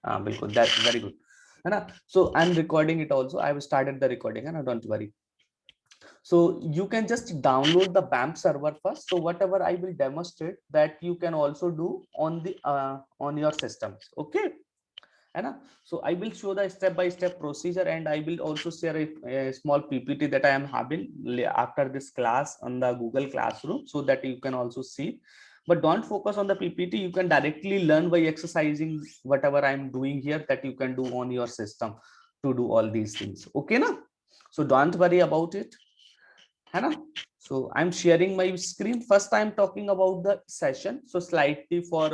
बिल्कुल, that very good, है ना. So I am recording it also, I have started the recording, है ना, don't worry. So you can just download the BAMP server first. So whatever I will demonstrate, that you can also do on the on your systems. Okay, है ना. So I will show the step by step procedure, and I will also share a small PPT that I am having after this class on the Google Classroom, so that you can also see. But don't focus on the PPT. You can directly learn by exercising whatever I am doing here, that you can do on your system to do all these things. Okay, na. So don't worry about it, है ना. So I'm sharing my screen. First I'm talking about the session, so slightly for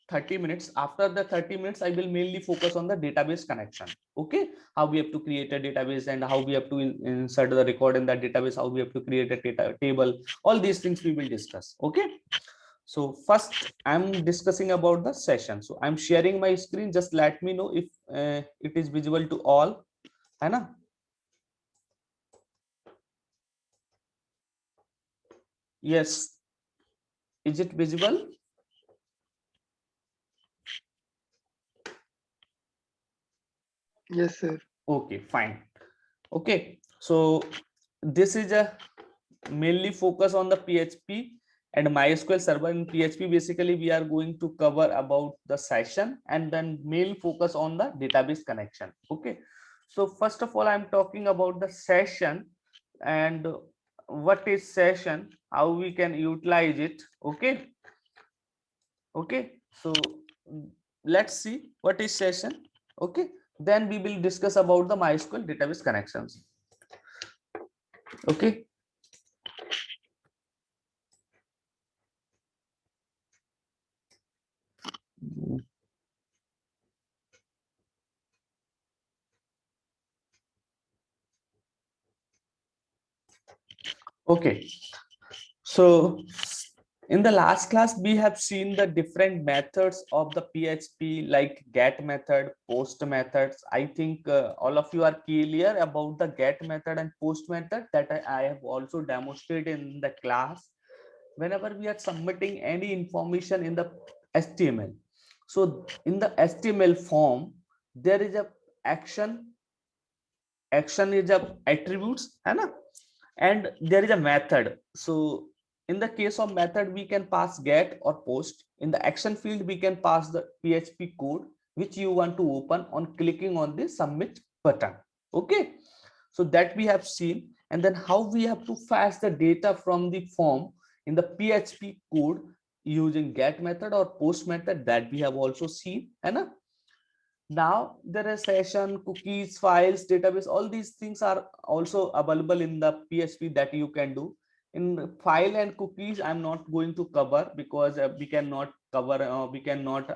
30 minutes. After the 30 minutes I will mainly focus on the database connection. Okay, how we have to create a database, and how we have to insert the record in that database, how we have to create a data table. All these things we will discuss. Okay, so first I'm discussing about the session. So I'm sharing my screen. Just let me know if it is visible to all, है ना. Yes, is it visible? Yes, sir. Okay, fine. Okay, so this is a mainly focus on the PHP and MySQL server. In PHP, basically we are going to cover about the session, and then mainly focus on the database connection. Okay, so first of all I'm talking about the session, and what is session, how we can utilize it. Okay, okay, so let's see what is session. Okay, then we will discuss about the MySQL database connections. Okay, okay. So in the last class we have seen the different methods of the PHP, like get method, post methods. I think all of you are clear about the get method and post method, that I have also demonstrated in the class. Whenever we are submitting any information in the HTML, so in the HTML form there is a action. Action is a attributes, है ना, and there is a method. So in the case of method we can pass get or post. In the action field we can pass the PHP code which you want to open on clicking on the submit button. Okay, so that we have seen. And then how we have to fetch the data from the form in the PHP code using get method or post method, that we have also seen, है ना. Now there is session, cookies, files, database. All these things are also available in the PHP that you can do. In file and cookies I'm not going to cover, because we cannot cover, we cannot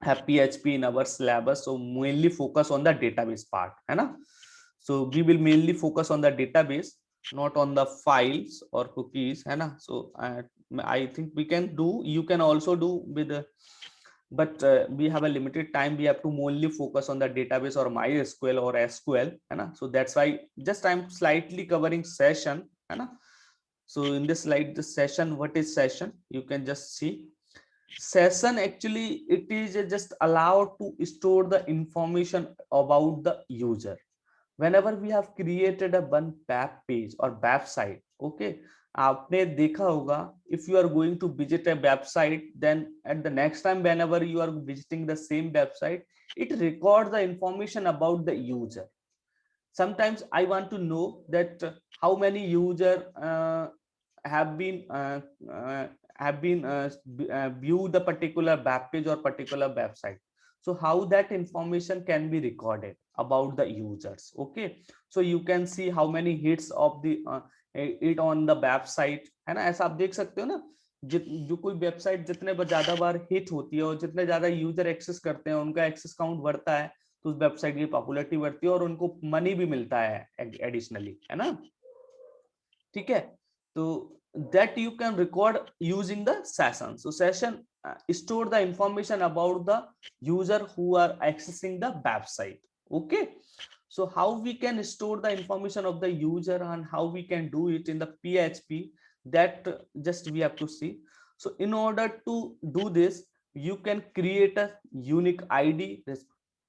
have PHP in our syllabus. So mainly focus on the database part, है ना. So we will mainly focus on the database, not on the files or cookies, है ना. So I think we can do, you can also do with but we have a limited time. We have to mainly focus on the database or MySQL or SQL, है ना. So that's why just I'm slightly covering session, है ना. So in this slide, the session, what is session, you can just see. Session actually it is just allowed to store the information about the user. Whenever we have created a one web page or website, okay, आपने देखा होगा, if you are going to visit a website, then at the next time whenever you are visiting the same website, it records the information about the user. Sometimes I want to know that how many user have been uh, uh, view the particular web page or particular website. So how that information can be recorded about the users. Okay, so you can see how many hits of the it on the website, है ना. ऐसा आप देख सकते हो ना, जो कोई वेबसाइट जितने ज्यादा बार हिट होती है और जितने ज्यादा यूजर एक्सेस करते हैं, उनका एक्सेस काउंट बढ़ता है, तो उस वेबसाइट की पॉपुलैरिटी बढ़ती है और उनको मनी भी मिलता है एडिशनली, है ना. ठीक है, तो that you can record using the session. So session store the information about the user who are accessing the website. Okay, so how we can store the information of the user and how we can do it in the PHP, that just we have to see. So in order to do this, you can create a unique ID,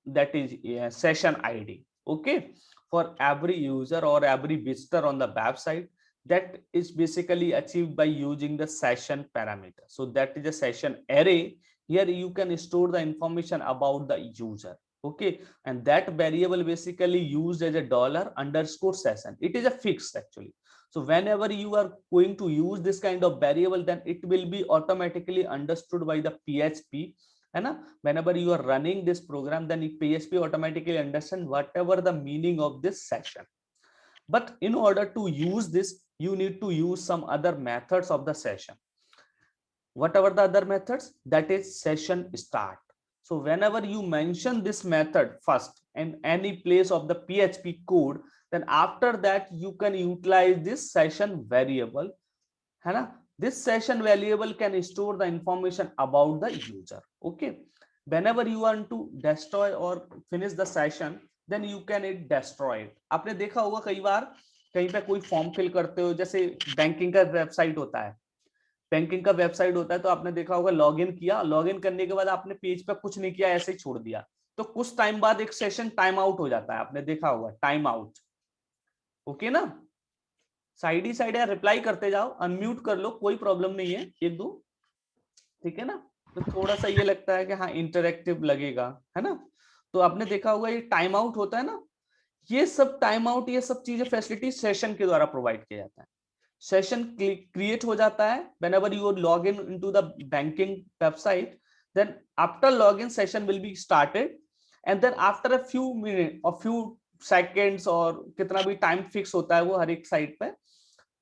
that is a session ID, okay, for every user or every visitor on the website. That is basically achieved by using the session parameter. So that is a session array. Here you can store the information about the user, okay, and that variable basically used as a $_session. It is a fixed actually. So whenever you are going to use this kind of variable, then it will be automatically understood by the PHP. Whenever you are running this program, then PHP automatically understand whatever the meaning of this session. But in order to use this, you need to use some other methods of the session. Whatever the other methods, that is session start. So whenever you mention this method first in any place of the PHP code, then after that you can utilize this session variable. This session variable can store the information about the user, okay. Whenever you want to destroy or finish the session, then you can destroy it. आपने देखा होगा कई बार कहीं पे कोई form fill करते हो, जैसे बैंकिंग का वेबसाइट होता है, तो आपने देखा होगा लॉगिन किया, लॉगिन करने के बाद आपने पेज पे कुछ नहीं किया, ऐसे ही छोड़ दिया, तो कुछ टाइम बाद एक सेशन टाइम आउट हो जाता है, आपने देखा होगा टाइम आउट, ओके ना। साइड ही साइड रिप्लाई करते जाओ, अनम्यूट कर लो, कोई प्रॉब्लम नहीं है, एक दो, ठीक है ना। तो थोड़ा सा ये लगता है कि हाँ इंटरेक्टिव लगेगा, है ना। तो आपने देखा होगा ये टाइम आउट होता है ना, ये सब टाइम आउट, ये सब चीजें फैसिलिटी सेशन के द्वारा प्रोवाइड किया जाता है। सेशन क्रिएट हो जाता है whenever you log in into the banking website, then after login session will be started, and then after a few minutes or few seconds और कितना भी टाइम फिक्स होता है वो हर एक साइट पे,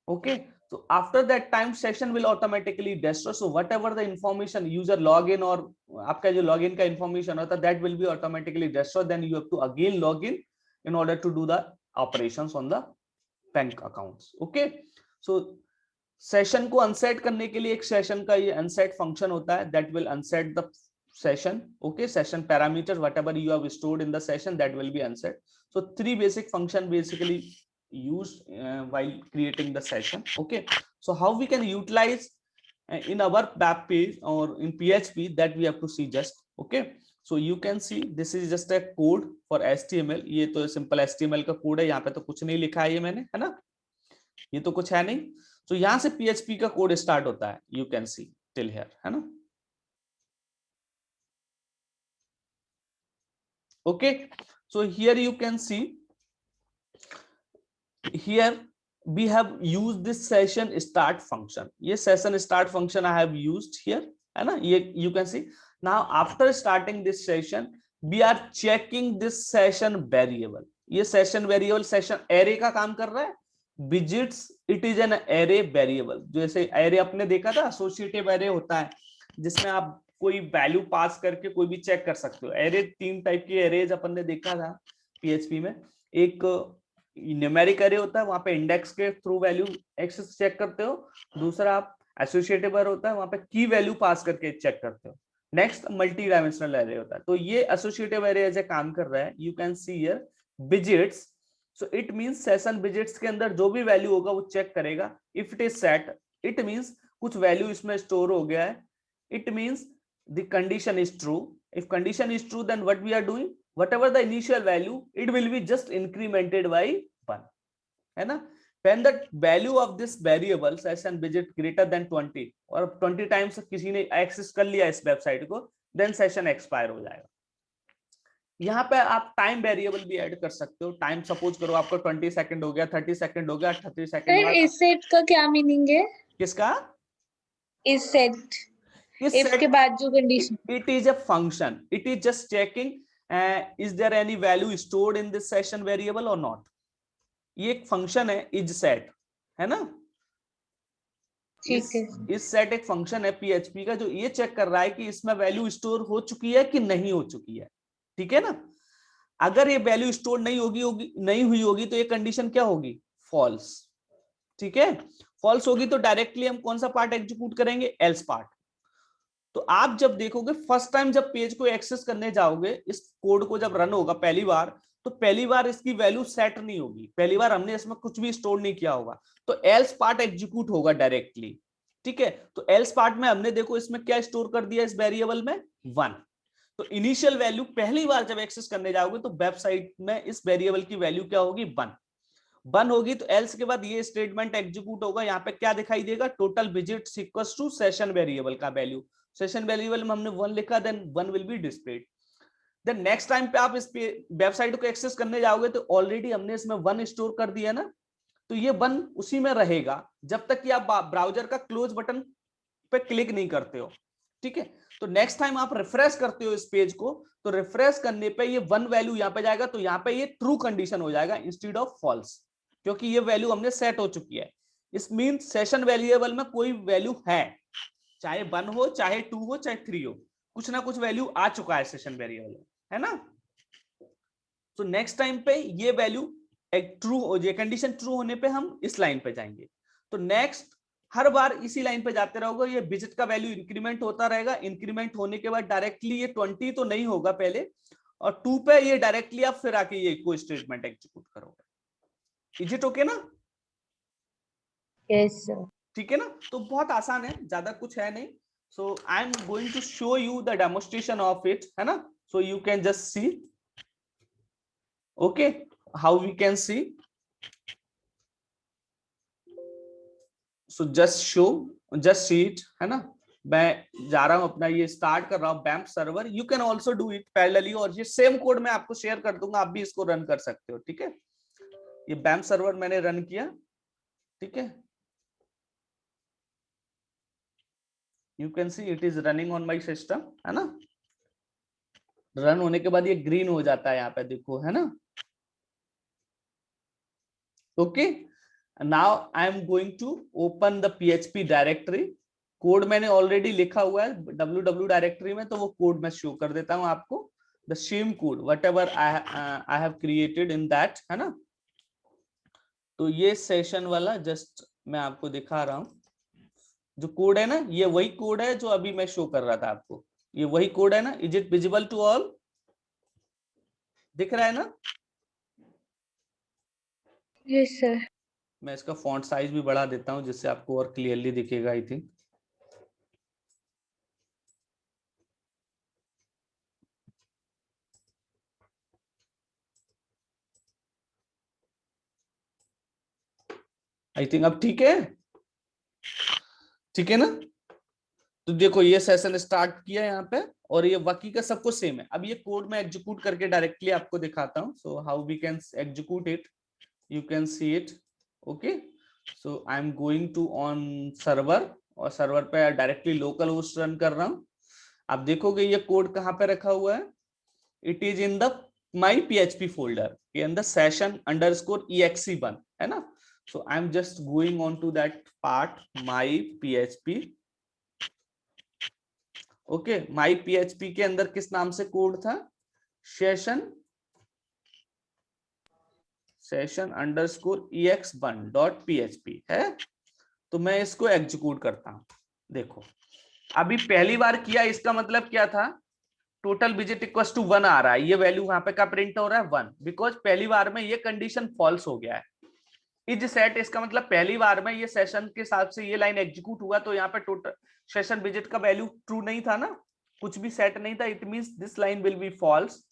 okay, so after that time session will automatically destroy. So whatever the information user login और आपका जो login का information होता है, that will be automatically destroyed. Then you have to again log in in order to do the operations on the bank accounts, okay. So session को unset करने के लिए एक सेशन का ये अनसेट फंक्शन होता है, that will unset the session, okay. Session parameters, whatever you have stored in the session, that will be unset. So three basic function basically used while creating the session, okay. So how we can utilize in our web page or in PHP, that we have to see just, okay. So you can see this is just a code for HTML. ये तो simple HTML का code है, यहाँ पे तो कुछ नहीं लिखा है ये मैंने, है ना, ये तो कुछ है नहीं। तो यहां से PHP का कोड स्टार्ट होता है, you can see till here, है ना, okay. So here you can see, here we have used this session start function. ये session start function I have used here, है ना, ये you can see. Now after starting this session, we are checking this session variable. ये session variable session array का काम कर रहा है, widgets it is an array variable. जैसे array अपने देखा था, associative array होता है जिसमें आप कोई वैल्यू पास करके कोई भी चेक कर सकते हो। array तीन टाइप की arrays अपन ने देखा था PHP में, एक न्यूमेरिक एरे होता है, वहां पे इंडेक्स के थ्रू वैल्यू एक्सेस चेक करते हो, दूसरा आप एसोसिएटिव एरे होता है, वहां पे की वैल्यू पास करके चेक करते हो, नेक्स्ट मल्टी डायमेंशनल एरे होता है। तो ये एसोसिएटिव एरे ऐसे काम कर रहा है, you can see here widgets, so it means session widgets के अंदर जो भी वैल्यू होगा वो चेक करेगा। If it is set, it means कुछ वैल्यू इसमें स्टोर हो गया है, it means the condition is true. If condition is true, then what we are doing, whatever the initial value, it will be just incremented by 1, है ना। when the value of this variable session widget greater than 20 और 20 times किसी ने access कर लिया इस website को, then session expire हो जाएगा। यहाँ पे आप टाइम वेरिएबल भी ऐड कर सकते हो। टाइम सपोज करो आपको 20 सेकंड हो गया, 30 सेकंड हो गया, 30 सेकंड बाद इस सेट का क्या मीनिंग है? किसका? इस सेट, इफ के बाद जो condition, it is a function, it is just checking is there any value stored in this session variable or not. ये एक फंक्शन है is set, है ना। इस सेट एक फंक्शन है PHP का जो ये चेक कर रहा है कि इसमें वैल्यू स्टोर हो चुकी है कि नहीं हो चुकी है, ठीक है ना। अगर ये वैल्यू स्टोर नहीं हुई होगी तो ये कंडीशन क्या होगी, फॉल्स, ठीक है। फॉल्स होगी तो डायरेक्टली हम कौन सा पार्ट एग्जीक्यूट करेंगे, एल्स पार्ट। तो आप जब देखोगे फर्स्ट टाइम जब पेज को एक्सेस करने जाओगे, इस कोड को जब रन होगा पहली बार, तो पहली बार इसकी वैल्यू सेट नहीं होगी, पहली बार हमने इसमें कुछ भी स्टोर नहीं किया होगा, तो एल्स पार्ट एग्जीक्यूट होगा डायरेक्टली, ठीक है, तो एल्स पार्ट में हमने देखो इसमें क्या स्टोर कर दिया इस वेरिएबल में 1। तो इनिशियल वैल्यू पहली बार जब एक्सेस करने जाओगे तो वेबसाइट में इस वेरिएबल की वैल्यू क्या होगी 1 होगी। तो एल्स के बाद ये स्टेटमेंट एग्जीक्यूट होगा, यहाँ पे क्या दिखाई देगा total visits equals to session variable का वैल्यू, सेशन वेरिएबल में हमने 1 लिखा, then 1 will be displayed. Then next time पे आप इस वेबसाइट को एक्सेस करने जाओगे तो ऑलरेडी हमने इसमें 1 स्टोर कर दिया ना, तो ये 1 उसी में रहेगा जब तक कि आप ब्राउजर का क्लोज बटन पे क्लिक नहीं करते हो। ठीक है, तो नेक्स्ट टाइम आप रिफ्रेश करते हो इस पेज को, तो रिफ्रेश करने पे ये 1 वैल्यू यहाँ पे जाएगा, तो यहाँ पे ये ट्रू कंडीशन हो जाएगा इंस्टेड ऑफ फॉल्स, क्योंकि ये वैल्यू हमने सेट हो चुकी है। इस मीन सेशन वेरिएबल में कोई वैल्यू है, चाहे 1 हो, चाहे 2 हो, चाहे 3 हो, कुछ ना कुछ वैल्यू आ चुका है सेशन वेरिएबल में, है ना। तो नेक्स्ट टाइम पे ये वैल्यू एक ट्रू हो जाए, कंडीशन ट्रू होने पे हम इस लाइन पे जाएंगे। तो नेक्स्ट हर बार इसी लाइन पे जाते रहोगे, ये विजिट का वैल्यू इंक्रीमेंट होता रहेगा। इंक्रीमेंट होने के बाद डायरेक्टली ये 20 तो नहीं होगा पहले, और 2 पे ये डायरेक्टली आप फिर आके ये इको स्टेटमेंट एग्जीक्यूट करोगे। इज इट ओके ना? Yes sir. ठीक है ना, तो बहुत आसान है, ज्यादा कुछ है नहीं। So I am going to show you the demonstration of it, है ना, so you can just see okay how we can see. So just see it, है ना। मैं जा रहा हूं अपना, ये स्टार्ट कर रहा हूं बैम्प server. You can also do it parallelly, और ये सेम कोड मैं आपको शेयर कर दूंगा, आप भी इसको रन कर सकते हो। ठीक है, ये बैम्प सर्वर मैंने रन किया। ठीक है, you can see it is running on my system, है ना। रन होने के बाद ये ग्रीन हो जाता है यहाँ पे, देखो, है ना। Okay, now I am going to open the PHP directory. Code मैंने ऑलरेडी लिखा हुआ है www डायरेक्टरी में, तो वो कोड मैं शो कर देता हूं आपको, the same code what ever I have created in that, है ना। तो ये सेशन वाला जस्ट मैं आपको दिखा रहा हूं, जो कोड है ना, ये वही कोड है जो अभी मैं शो कर रहा था आपको, ये वही कोड है ना। Is it visible to all? दिख रहा है ना? Yes sir. मैं इसका फॉन्ट साइज भी बढ़ा देता हूं जिससे आपको और क्लियरली दिखेगा, आई थिंक। आई थिंक अब ठीक है, ठीक है ना। तो देखो ये सेशन स्टार्ट किया यहाँ पे, और ये बाकी का सब कुछ सेम है। अब ये कोड मैं एग्जीक्यूट करके डायरेक्टली आपको दिखाता हूँ। So how we can execute it, you can see it. Okay, so I am going to on server, और सर्वर पे डायरेक्टली लोकल होस्ट रन कर रहा हूँ। आप देखोगे ये कोड कहाँ पे रखा हुआ है, it is in the my PHP folder in the session underscore exe1, है ना। So I am just going on to that part, my PHP। Okay, my PHP के अंदर किस नाम से कोड था, सेशन अंडरस्कोर ex1.php है। तो मैं इसको एग्जीक्यूट करता हूं। देखो अभी पहली बार किया, इसका मतलब क्या था, टोटल विजिट इक्वल्स टू 1 आ रहा है, ये वैल्यू वहां पे का प्रिंट हो रहा है 1, बिकॉज पहली बार में ये कंडीशन फॉल्स हो गया है। इज सेट, इसका मतलब पहली बार में ये सेशन के हिसाब से ये लाइन एग्जीक्यूट हुआ, तो यहाँ पे टोटल सेशन विजिट का वैल्यू ट्रू नहीं था ना, कुछ भी सेट नहीं था। It means this line will be false,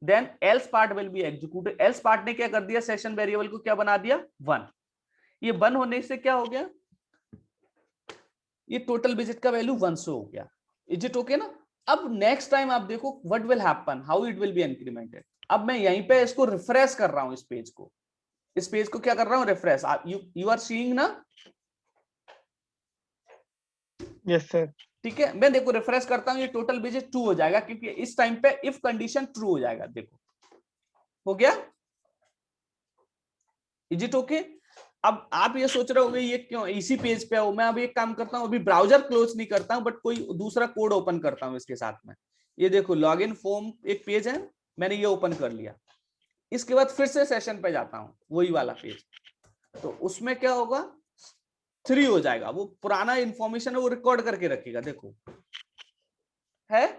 then else part will be executed. Else part ने क्या कर दिया, सेशन वेरिएबल को क्या बना दिया 1। ये 1 होने से क्या हो गया, ये टोटल विजिट का वैल्यू 1 से हो गया। इज इट ओके ना। अब नेक्स्ट टाइम आप देखो what will happen, how it will be incremented. अब मैं यहीं पे इसको रिफ्रेश कर रहा हूं, इस पेज को क्या कर रहा हूं, रिफ्रेश। यू आर सीइंग ना? Yes sir. ठीक है, मैं देखो रिफ्रेश करता हूं, ये टोटल विजिट 2 हो जाएगा, क्योंकि इस टाइम पे इफ कंडीशन ट्रू हो जाएगा। देखो हो गया। Is it okay? अब आप ये सोच रहे होंगे ये क्यों इसी पेज पे हो। मैं अभी एक काम करता हूं, अभी ब्राउजर क्लोज नहीं करता हूं, बट कोई दूसरा कोड ओपन करता हूं इसके साथ में। ये देखो लॉगिन फॉर्म एक पेज है, मैंने ये ओपन कर लिया। इसके बाद फिर से सेशन पे जाता हूं, वही वाला पेज, तो उसमें क्या होगा, 3 हो जाएगा। वो पुराना इंफॉर्मेशन है वो रिकॉर्ड करके रखेगा। देखो है,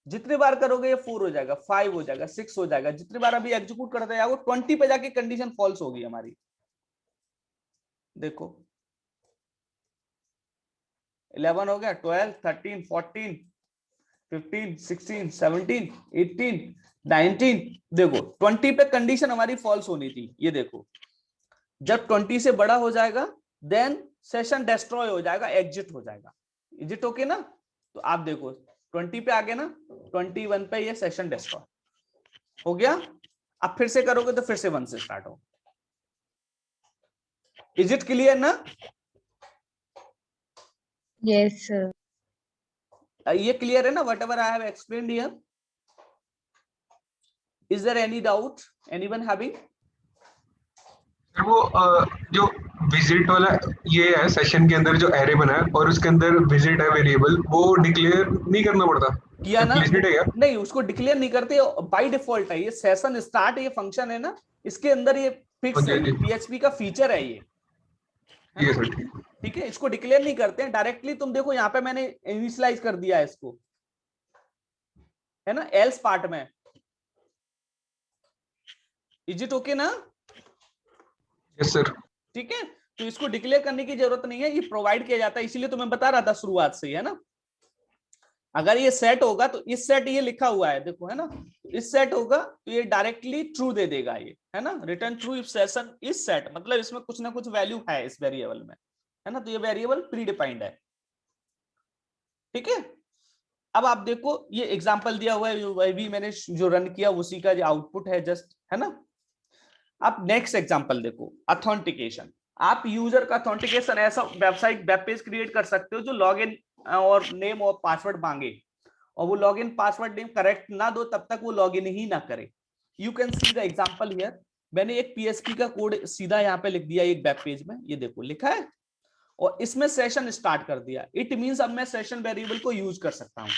जितने बार करोगे ये 4 हो जाएगा, 5 हो जाएगा, 6 हो जाएगा। जितने बार अभी एग्जीक्यूट करते जाओगे 20 पे जाके कंडीशन फॉल्स होगी हमारी। देखो 11 हो गया, 12, 13, 14, 15, 16, 17, 18, 19। देखो 20 पे कंडीशन हमारी फॉल्स होनी थी, ये देखो जब 20 से बड़ा हो जाएगा देन सेशन डिस्ट्रॉय हो जाएगा, एग्जिट हो जाएगा। इज इट ओके ना? तो आप देखो 20 पे आ गए ना, 21 पे ये सेशन डिस्ट्रॉय हो गया। अब फिर से करोगे तो फिर से 1 से स्टार्ट हो। इज इट क्लियर ना? Yes, sir. ये क्लियर है ना? Whatever I have explained here, is there any doubt, anyone having? वो जो विजिट वाला ये है सेशन के अंदर जो एरे बना है और उसके अंदर विजिट है वेरिएबल, वो डिक्लेयर नहीं करना पड़ता किया ना? implicit है क्या? नहीं, उसको डिक्लेयर नहीं करते, बाय डिफॉल्ट है। ये सेशन स्टार्ट, ये फंक्शन है ना, इसके अंदर ये फिक्स है, ये पीएचपी का फीचर है ये। ये सर ठीक है, इसको डिक्लेयर नहीं करते हैं डायरेक्टली। तुम देखो यहाँ पे मैंने इनिशियलाइज कर दिया है इसको, है ना, एल्स पार्ट में। इज इट ओके ना? Yes sir. ठीक है, तो इसको डिक्लेयर करने की जरूरत नहीं है, ये प्रोवाइड किया जाता है, इसीलिए तो मैं बता रहा था शुरुआत से, है ना। अगर ये सेट होगा तो इस सेट ये लिखा हुआ है देखो, है ना, इस सेट होगा तो ये डायरेक्टली ट्रू दे देगा, ये है ना, रिटर्न ट्रू इफ सेशन इस सेट, मतलब इसमें कुछ ना कुछ वैल्यू है इस वेरिएबल में, है ना, तो ये वेरिएबल प्री डिफाइंड है। ठीक है, अब आप देखो ये एग्जांपल दिया हुआ है, वही भी मैंने जो रन किया उसी का जो आउटपुट है जस्ट, है ना। अब नेक्स्ट एग्जांपल देखो, ऑथेंटिकेशन। आप यूजर का ऑथेंटिकेशन ऐसा वेबसाइट वेब पेज क्रिएट कर सकते हो जो लॉगिन और नेम और पासवर्ड मांगे, और वो लॉगिन पासवर्ड नेम करेक्ट ना दो तब तक वो लॉगिन ही ना करे। You can see the example here. मैंने एक पीएचपी का कोड सीधा यहाँ पे लिख दिया एक वेब पेज में, ये देखो लिखा है, और इसमें सेशन स्टार्ट कर दिया। इट मींस अब मैं सेशन वेरिएबल को यूज कर सकता हूँ।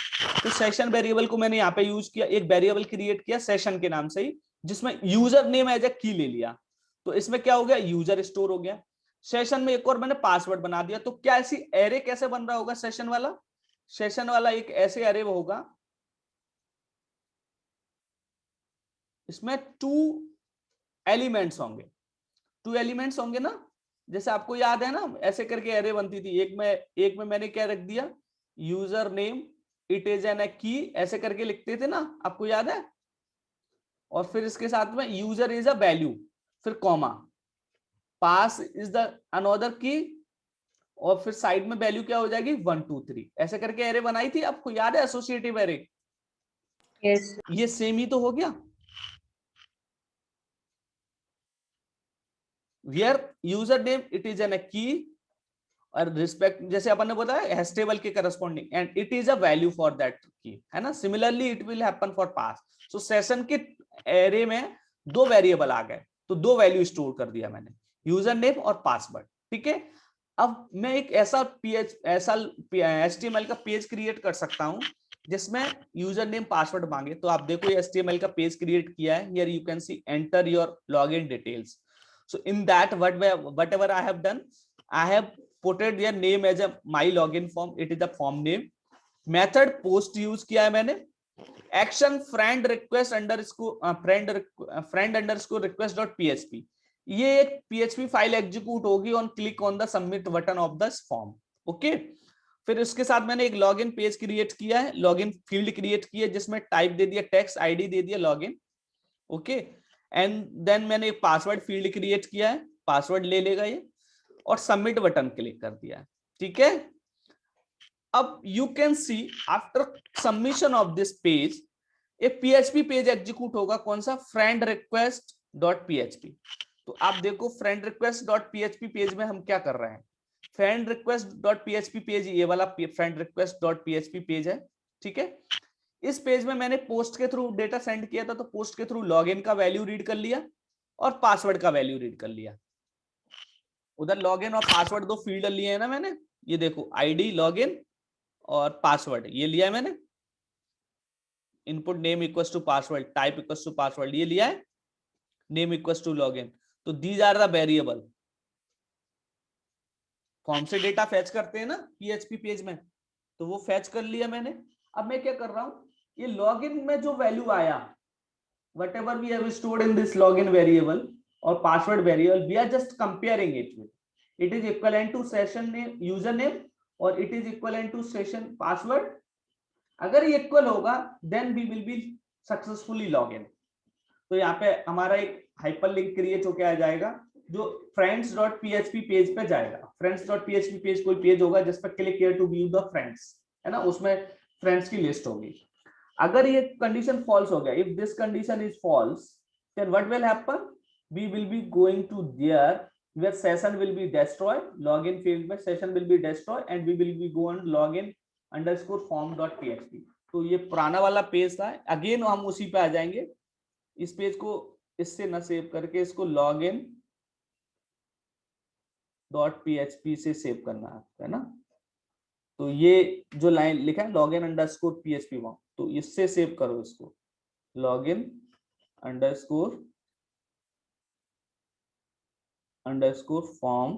तो सेशन वेरिएबल को मैंने यहाँ पे यूज किया, एक वेरिएबल क्रिएट किया सेशन के नाम से ही, जिसमें यूजर नेम एज ए की ले लिया। तो इसमें क्या हो गया, यूजर स्टोर हो गया। सेशन में एक और मैंने पासवर्ड बना दिया। तो क्या ऐसी एरे कैसे बन रहा होगा सेशन वाला? सेशन वाला एक ऐसे एरे होगा, इसमें 2 एलिमेंट्स होंगे, 2 एलिमेंट्स होंगे ना, जैसे आपको याद है ना ऐसे करके एरे बनती थी। एक में मैंने क्या रख दिया, user name it is N A की, ऐसे करके लिखते थे ना, आपको याद है। और फिर इसके साथ में यूजर इज अ वैल्यू, फिर comma, pass is the another की, और फिर साइड में वैल्यू क्या हो जाएगी 1 2 3, ऐसे करके एरे बनाई थी, आपको याद है एसोसिएटिव एरे। Yes. ये सेम ही तो हो गया। Where user name it is an a key और रिस्पेक्ट, जैसे अपन ने बताया हेस्टेबल के corresponding, and it is a value for that की, है ना। Similarly it will happen for pass. So session के एरे में 2 वेरिएबल आ गए, तो 2 वैल्यू स्टोर कर दिया मैंने, यूजर नेम और पासवर्ड। ठीक है, अब मैं एक ऐसा HTML का पेज क्रिएट कर सकता हूं जिसमें यूजर नेम पासवर्ड मांगे। तो आप देखो ये HTML का पेज क्रिएट किया है, here you can see enter your login details. So in that whatever I have done, I have put their name as a my login form, it is the form name. Method post use किया है मैंने। Action friend request underscore friend underscore request dot php, ये एक PHP file execute होगी on click on the submit button of the form. Okay, फिर उसके साथ मैंने एक लॉगिन पेज क्रिएट किया है, लॉगिन फील्ड क्रिएट किया जिसमें टाइप दे दिया टेक्स्ट, आईडी दे दिया लॉगिन। ओके, एंड देन मैंने एक पासवर्ड फील्ड क्रिएट किया है, पासवर्ड ले लेगा ये, और सबमिट बटन क्लिक कर दिया है। ठीक है, अब you can C after submission of this page एक पीएचपी पेज एग्जीक्यूट होगा, कौन सा, फ्रेंड रिक्वेस्ट डॉट पीएचपी। तो आप देखो friend request dot PHP page में हम क्या कर रहे हैं, friend request dot PHP page, ये वाला friend request dot PHP page है। ठीक है, इस पेज में मैंने पोस्ट के थ्रू डेटा सेंड किया था, तो पोस्ट के थ्रू लॉगिन का वैल्यू रीड कर लिया और पासवर्ड का वैल्यू रीड कर लिया। उधर लॉगिन और पासवर्ड 2 फील्ड लिए हैं ना मैंने, ये देखो आईडी लॉगिन और पासवर्ड ये लिया है मैंने। Input name equals to password, type equals to password ये लिया है, नेम इक्वल्स टू लॉगिन। तो these are the variable. Form से डेटा फैच करते हैं ना पीएचपी पेज में, तो वो फैच कर लिया मैंने। अब मैं क्या कर रहा हूं, ये लॉगिन में जो वैल्यू आया, whatever we have stored in this login variable or password variable, we are just comparing it with, it is equivalent to session name, user name और it is equivalent to session password, अगर ये equal होगा then we will be successfully log in. तो यहाँ पे हमारा एक hyperlink create होके आ जाएगा जो friends.php पेज पे जाएगा। friends.php पेज कोई पेज होगा जिस पर click here to view the friends, है ना, उसमें फ्रेंड्स की लिस्ट होगी। अगर ये कंडीशन फॉल्स हो गया, if this condition is false, then what will happen, we will be going to there where session will be destroyed, login field में session will be destroyed and we will be go on login underscore form.php। तो ये पुराना वाला page था, again हम उसी पे आ जाएंगे। इस पेज को इससे न सेव करके इसको login .php से सेव करना है ना। तो ये जो लाइन लिखा है login underscore php, तो इससे सेव करो इसको, login underscore form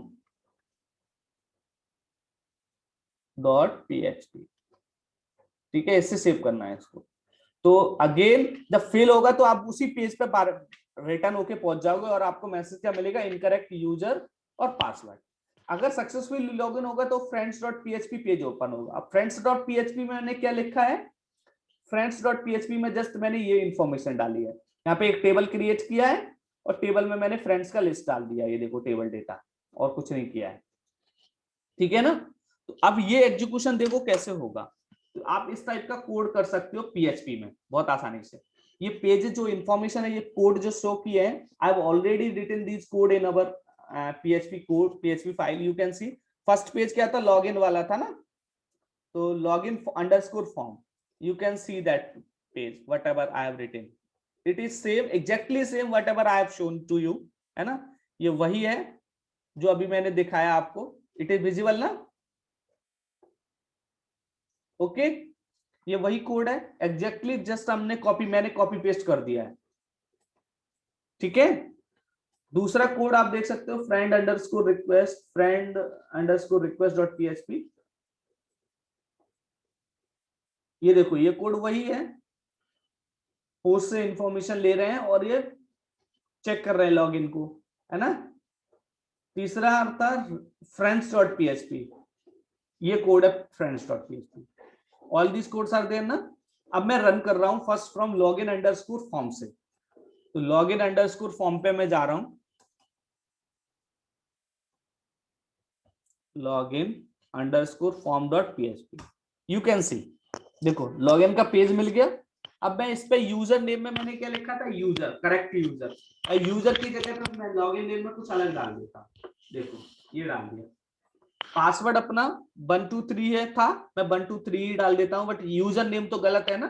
.php, ठीक है, इससे सेव करना है इसको। तो अगेन जब फेल होगा तो आप उसी पेज पे रिटर्न होके पहुंच जाओगे और आपको मैसेज क्या मिलेगा, इनकरेक्ट यूजर और पासवर्ड। अगर सक्सेसफुली लॉगिन होगा तो friends.php पेज ओपन होगा। अब friends.php में मैंने क्या लिखा है, friends.php में जस्ट मैंने ये इंफॉर्मेशन डाली है, यहाँ पे एक टेबल क्रिएट किया है और टेबल में मैंने फ्रेंड्स का लिस्ट डाल दिया, ये देखो टेबल डेटा, और कुछ नहीं किया है, ठीक है ना। तो अब ये एग्जीक्यूशन देखो कैसे होगा, तो आप इस टाइप का कोड कर सकते हो पीएचपी में बहुत आसानी से। ये पेज जो इंफॉर्मेशन है, ये कोड जो शो किया है, I have already written this code in our PHP code, PHP file. You can see first page क्या था, लॉगिन वाला था ना, तो login underscore form, you can see that page whatever I have written, it is same, exactly same whatever I have shown to you, है ना। ये वही है जो अभी मैंने दिखाया आपको, it is visible ना, ओके ये वही कोड है एग्जैक्टली, जस्ट हमने कॉपी, मैंने कॉपी पेस्ट कर दिया है, ठीक है। दूसरा कोड आप देख सकते हो, friend underscore request dot php, ये देखो ये कोड वही है, पोस्ट से इंफॉर्मेशन ले रहे हैं और ये चेक कर रहे हैं लॉगिन को, है ना। तीसरा था friends.php, ये कोड है friends.php, all this codes are there ना। अब मैं रन कर रहा हूं first from login underscore form से, तो लॉगिन अंडरस्कोर फॉर्म पे मैं जा रहा हूं, login underscore form dot php, you can सी देखो लॉगिन का पेज मिल गया। अब मैं इस पे यूजर नेम में मैंने क्या लिखा था, यूजर, करेक्ट यूजर, और यूजर की जगह पर मैं लॉगिन नेम में कुछ अलग डाल देता, देखो ये डाल दिया। पासवर्ड अपना 123 है था, मैं 123 डाल देता हूं, बट यूजर नेम तो गलत है ना।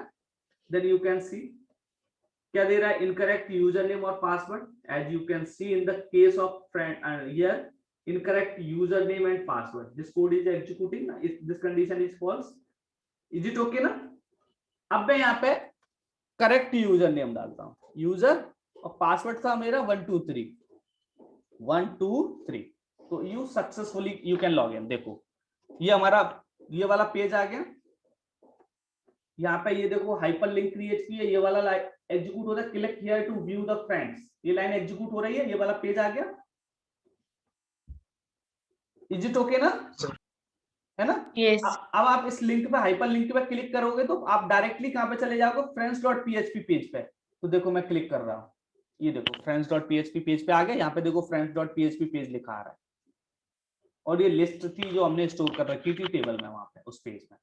देन यू कैन सी क्या दे रहा है, इनकरेक्ट यूजर नेम और password, as you can see in the case of friend here incorrect user name and password, this code is executing, if this condition is false, is it okay ना। अब मैं यहाँ पे correct user name डालता हूं, user, और password था मेरा 123, तो you successfully you can log in. देखो ये हमारा ये वाला पेज आ गया, यहाँ पे ये देखो हाइपरलिंक क्रिएट की है, ये वाला एग्जीक्यूट हो रहा है, click here to view the friends, ये लाइन एग्जीक्यूट हो रही है, ये वाला पेज आ गया, इज इट ओके ना, है ना। Yes. अब आप इस लिंक पे, हाइपर लिंक पे क्लिक करोगे तो आप डायरेक्टली कहां पे चले जाओगे, friends.php पेज पे। तो देखो मैं क्लिक कर रहा हूं, ये देखो friends.php पेज पे आ गया, यहाँ पे देखो friends.php पेज लिखा आ रहा है, और ये लिस्ट थी जो हमने स्टोर कर रखी थी टेबल में वहां पे उस पेज में,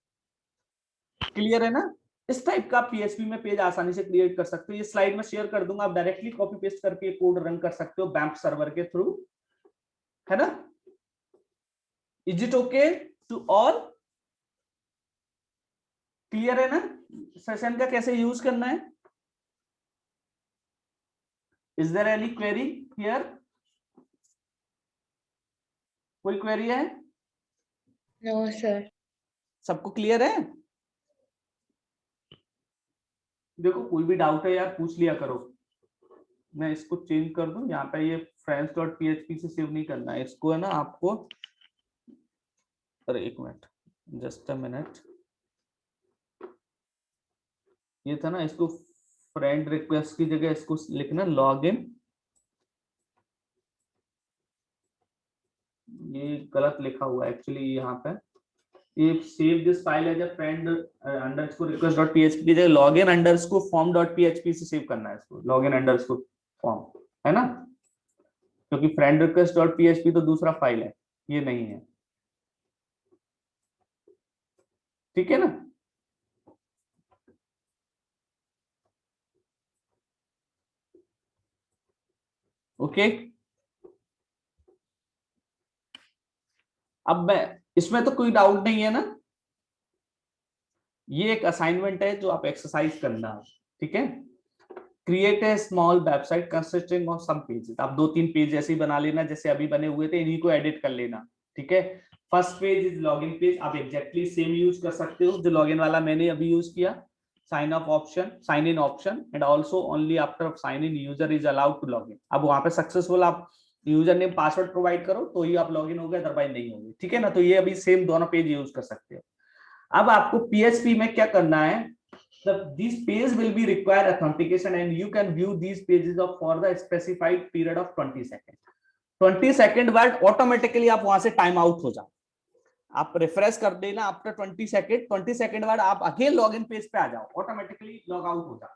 क्लियर है ना। इस टाइप का पीएचपी में पेज आसानी से क्रिएट कर सकते हो, ये स्लाइड में शेयर कर दूंगा, आप डायरेक्टली कॉपी पेस्ट करके कोड रन कर सकते हो बैम्प सर्वर के थ्रू, है ना। Is it okay to all, clear है ना सेशन का कैसे यूज करना है। Is there any query here, कोई क्वेरी है, No, sir. सबको क्लियर है। देखो कोई भी डाउट है यार पूछ लिया करो, मैं इसको चेंज कर दूं, यहाँ पे ये friends.php से सेव नहीं करना है इसको, है ना आपको, अरे एक मिनट, जस्ट अ मिनट, ये था ना, इसको फ्रेंड रिक्वेस्ट की जगह इसको लिखना लॉगिन, ये गलत लिखा हुआ है एक्चुअली यहाँ पे, if save this file as a friend underscore request dot php, login underscore form dot php से सेव करना है इसको, login underscore form, है ना, क्योंकि friend request dot php तो दूसरा फाइल है, ये नहीं है, ठीक है ना। ओके अब मैं इसमें तो कोई डाउट नहीं है ना, ये एक असाइनमेंट है जो आप एक्सरसाइज करना है, ठीक है। Create a small website consisting of some pages, आप 2-3 पेज ऐसे ही बना लेना जैसे अभी बने हुए थे, इन्हीं को एडिट कर लेना, ठीक है। First page is login page, आप एग्जैक्टली सेम यूज कर सकते हो जो लॉगिन वाला मैंने अभी यूज किया। Sign up option, sign in option, and also only after sign in user is allowed to login. अब वहां पे सक्सेसफुल आप यूजर नेम पासवर्ड प्रोवाइड करो तो ही आप लॉगिन हो गए, अदरवाइज नहीं होंगे, ठीक है ना। तो ये अभी सेम दोनों पेज यूज कर सकते हो। अब आपको पीएचपी में क्या करना है, these pages will be require authentication and you can view these pages of for the specified period of 20 seconds। 20 second बाद ऑटोमेटिकली आप वहां से टाइम आउट हो जाओ, आप रिफ्रेश कर देना आफ्टर 20 सेकंड, 20 सेकंड बाद आप अगेन लॉगिन पेज पे आ जाओ, ऑटोमेटिकली लॉग आउट हो जाओ।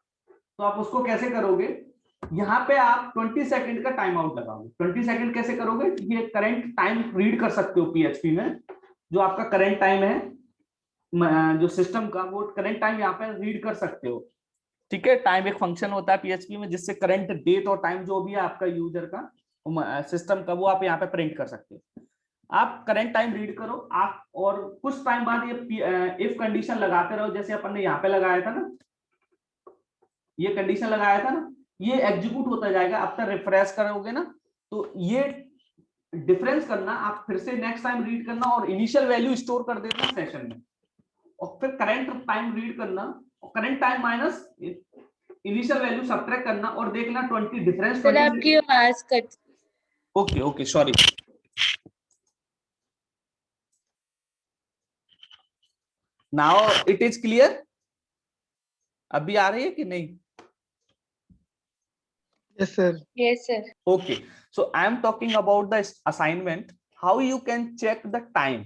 तो आप उसको कैसे करोगे, यहाँ पे आप 20 सेकंड का टाइम आउट लगाओगे। 20 सेकंड कैसे करोगे, ये करंट टाइम रीड कर सकते हो पीएचपी में, जो आपका करंट टाइम है जो सिस्टम का, वो करंट टाइम यहाँ पे रीड कर सकते हो, ठीक है। टाइम एक फंक्शन होता है पीएचपी में जिससे करंट डेट और टाइम जो भी है आपका यूजर का सिस्टम का, वो आप यहाँ पे प्रिंट कर सकते हो। आप करंट टाइम रीड करो आप, और कुछ टाइम बाद ये इफ कंडीशन लगाते रहो, जैसे अपन ने यहाँ पे लगाया था ना, ये कंडीशन लगाया था ना, ये एग्जीक्यूट होता जाएगा। अब तक रिफ्रेश करोगे ना तो ये डिफरेंस करना, आप फिर से नेक्स्ट टाइम रीड करना और इनिशियल वैल्यू स्टोर कर देना सेशन में, और फिर करंट टाइम रीड करना, और current time minus initial value subtract करना और देखना 20 डिफरेंस। सर आपकी आवाज cut. Okay okay sorry. Now it is clear, अभी आ रही है कि नहीं? Yes, sir. Yes, sir. Okay, so I am talking about the assignment, how you can check the time।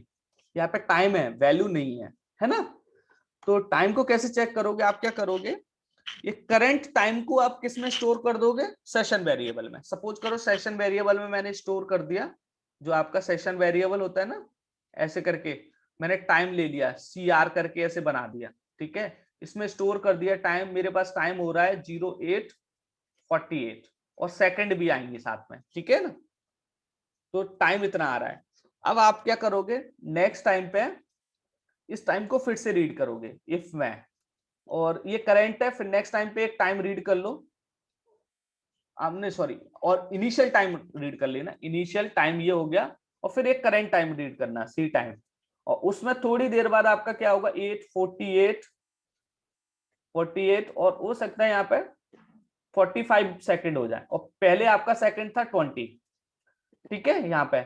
यहाँ पे टाइम है, वैल्यू नहीं है ना। तो टाइम को कैसे चेक करोगे, आप क्या करोगे, ये करंट टाइम को आप किस में स्टोर कर दोगे, सेशन वेरिएबल में। सपोज करो सेशन वेरिएबल में मैंने स्टोर कर दिया, जो आपका सेशन वेरिएबल होता है ना, ऐसे करके मैंने टाइम ले लिया, CR करके ऐसे बना दिया, ठीक है। इसमें स्टोर कर दिया टाइम, मेरे पास टाइम हो रहा है 08:48 और सेकंड भी आएंगे साथ में, ठीक है ना। तो टाइम इतना आ रहा है। अब आप क्या करोगे, नेक्स्ट टाइम पे इस टाइम को फिर से रीड करोगे इफ में, और ये करंट है, फिर नेक्स्ट टाइम पे एक टाइम रीड कर लो आपने, सॉरी, और इनिशियल टाइम रीड कर लेना, इनिशियल टाइम ये हो गया, और फिर एक करंट टाइम रीड करना सी टाइम, और उसमें थोड़ी देर बाद आपका क्या होगा 8:48 और हो सकता है यहाँ पे 45 सेकंड हो जाए, और पहले आपका सेकंड था 20, ठीक है यहाँ पे।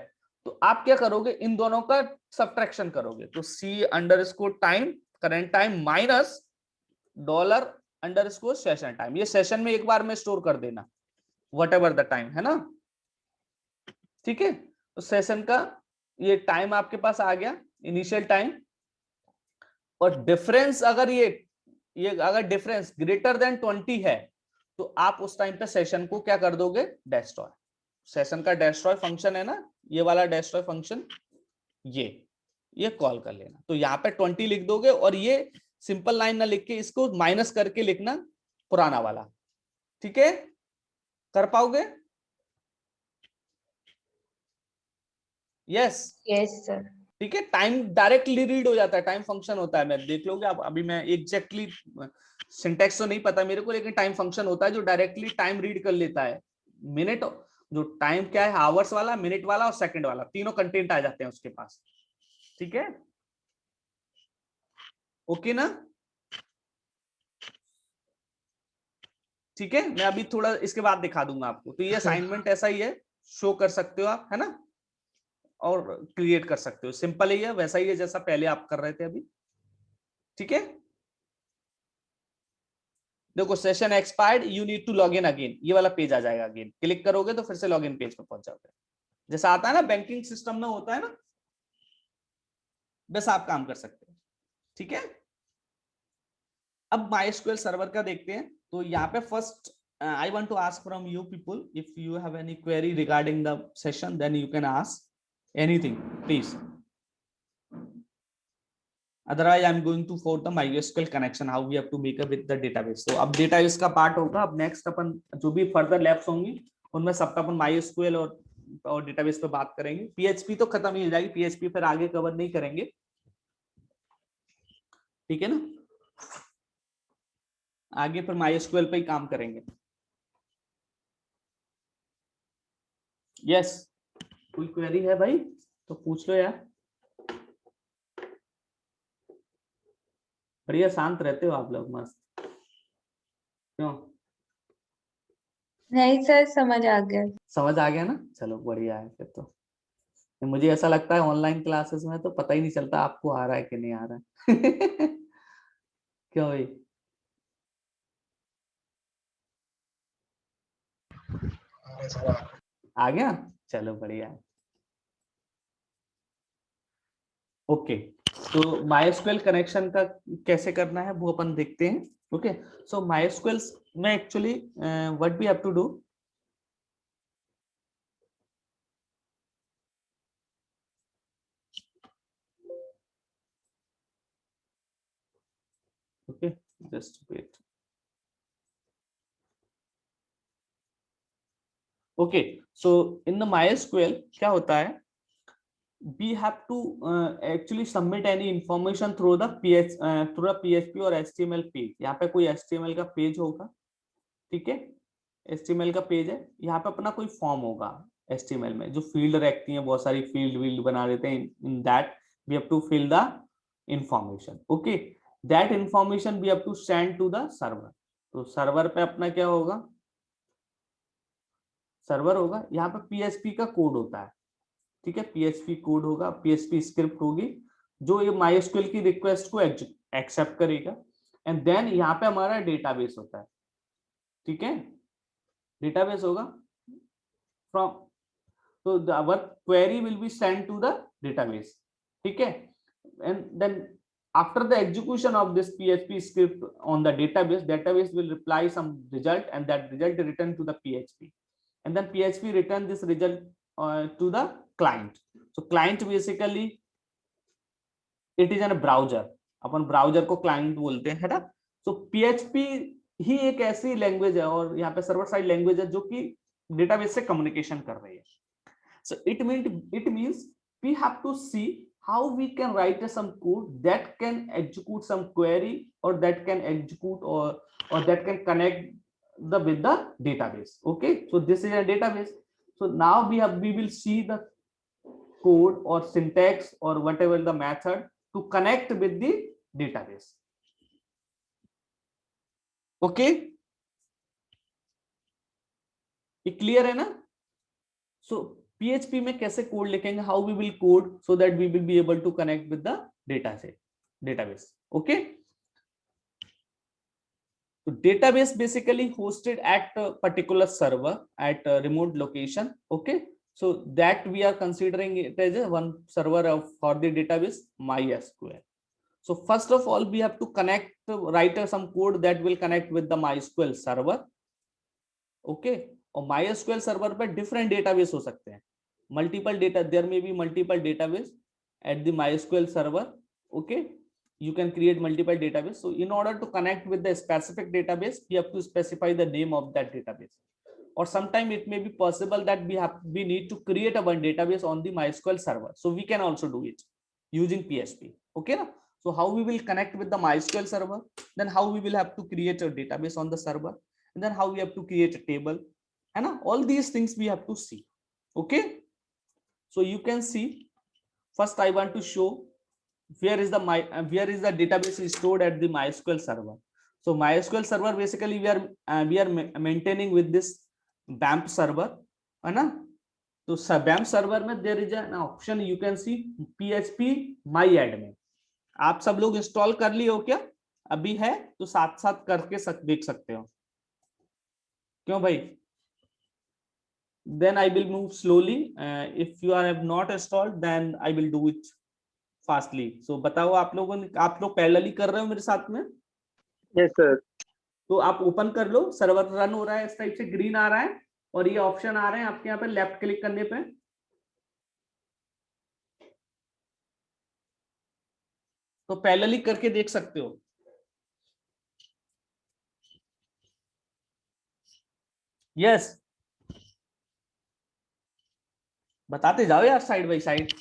तो आप क्या करोगे, इन दोनों का सब्ट्रैक्शन करोगे, तो C_time current time minus $_session time, ये सेशन में एक बार में स्टोर कर देना व्हाटएवर द टाइम, है ना, ठीक है। तो सेशन का ये टाइम आपके पास आ गया, इनिशियल टाइम, और डिफरेंस अगर ये अगर डिफरेंस ग्रेटर देन 20 है तो आप उस टाइम पे सेशन को क्या कर दोगे, डेस्ट्रॉय। सेशन का डेस्ट्रॉय फंक्शन है ना, ये वाला डेस्ट्रॉय फंक्शन, ये कॉल कर लेना। तो यहाँ पे 20 लिख दोगे, और ये सिंपल लाइन ना लिख के इसको माइनस करके लिखना पुराना वाला, ठीक है, कर पाओगे? Yes Yes, sir. ठीक है। टाइम डायरेक्टली रीड हो जाता है, टाइम फंक्शन होता है, मैं देख लोगे आप। अभी मैं एग्जैक्टली सिंटैक्स तो नहीं पता मेरे को, लेकिन टाइम फंक्शन होता है जो डायरेक्टली टाइम रीड कर लेता है। मिनट, जो टाइम क्या है, आवर्स वाला, मिनट वाला और सेकंड वाला, तीनों कंटेंट आ जाते हैं उसके पास, ठीक है। ओके ना, ठीक है। मैं अभी थोड़ा इसके बाद दिखा दूंगा आपको। तो ये असाइनमेंट ऐसा ही है, शो कर सकते हो आप, है ना, और क्रिएट कर सकते हो। सिंपल ही है, वैसा ही है जैसा पहले आप कर रहे थे अभी, ठीक है। देखो, session expired, you need to log in again, ये वाला पेज आ जाएगा। अगेन क्लिक करोगे तो फिर से लॉग इन पेज पे पहुंच जाओगे, जैसा आता है ना बैंकिंग सिस्टम में होता है ना, बस आप काम कर सकते हैं, ठीक है। अब MySQL सर्वर का देखते हैं। तो यहाँ पे first I want to ask from you people, if you have any query regarding the session, then you can ask anything, please. Otherwise, I'm going to for the MySQL connection, how we have to make up with the database. So अब database का part होगा। अब next अपन जो भी further labs होंगी उनमें सबका अपन MySQL और database पे बात करेंगे। PHP तो खत्म ही हो जाएगी, PHP फिर आगे कवर नहीं करेंगे, ठीक है ना। आगे फिर MySQL पे ही काम करेंगे। यस, कोई क्वेरी है भाई तो पूछ लो यार। बढ़िया शांत रहते हो आप लोग, मस्त। क्यों? नहीं सर, समझ आ गया। समझ आ गया ना, चलो बढ़िया है फिर तो। मुझे ऐसा लगता है ऑनलाइन क्लासेस में तो पता ही नहीं चलता आपको आ रहा है कि नहीं आ रहा है। क्यों भाई? आ गया, चलो बढ़िया है। ओके, तो MySQL कनेक्शन का कैसे करना है वो अपन देखते हैं। ओके, सो MySQL में actually what we have to do, okay just wait. Okay, so in the MySQL क्या होता है, we have to actually submit any information through the PHP और HTML पेज। यहाँ पे कोई HTML का पेज होगा, ठीक है, HTML का पेज है। यहाँ पे अपना कोई फॉर्म होगा HTML में, जो फील्ड रखती हैं, बहुत सारी फील्ड बना देते हैं। In that we have to fill the information. Okay, that information we have to send to the server. तो सर्वर पे अपना क्या होगा, सर्वर होगा, यहाँ पे PHP का कोड होता है, ठीक है, PHP कोड होगा, PHP स्क्रिप्ट होगी जो ये MySQL की रिक्वेस्ट को एक्सेप्ट करेगा। एंड देन यहाँ पे हमारा डेटाबेस होता है, ठीक है, डेटाबेस होगा फ्रॉम, तो our query will be send to the database, ठीक है। And then after the execution of this PHP script on the database will reply some result, and that result return to the PHP, and then PHP return this result to the client. So client basically it is a browser, upon browser को client बोलते हैं, है ना। So PHP ही एक ऐसी language है और यहाँ पे सर्वर साइड लैंग्वेज है जो कि डेटाबेस से कम्युनिकेशन कर रही है। सो it means we have to see how we can write some code that can execute some query, or that can execute or that can connect with the database. Okay, so this is a database. So now we will see the code or syntax or whatever the method to connect with the database. Okay, ये clear है ना। So PHP में कैसे code लिखेंगे, how we will code so that we will be able to connect with the database. Okay, तो database basically hosted at particular server at remote location. Okay, so that we are considering it as a one server for the database MySQL. So first of all we have to write some code that will connect with the MySQL server. Okay, और MySQL server पे different database हो सकते हैं, multiple data, there may be multiple database at the MySQL server. Okay, you can create multiple database. So in order to connect with the specific database, we have to specify the name of that database, or sometime it may be possible that we need to create a one database on the MySQL server, so we can also do it using PHP. Okay na? So how we will connect with the MySQL server, then how we will have to create a database on the server, and then how we have to create a table, and all these things we have to see. Okay, so you can see, first I want to show where is the database is stored at the MySQL server. So MySQL server basically we are maintaining with this BAMP server, है ना। तो BAMP server में there is an option, you can see PHP MyAdmin. आप सब लोग install कर लिए हो क्या? अभी है तो साथ साथ करके देख सकते हो, क्यों भाई? Then I will move slowly. If you have not installed, then I will do it fastly. So बताओ आप लोगों ने, आप लोग पैरेलली कर रहे हो मेरे साथ में? Yes sir. तो आप ओपन कर लो, सर्वर रन हो रहा है, इस टाइप से ग्रीन आ रहा है और ये ऑप्शन आ रहे हैं आपके यहाँ पे लेफ्ट क्लिक करने पे। तो पैरेलली करके देख सकते हो। यस, बताते जाओ यार साइड बाय साइड।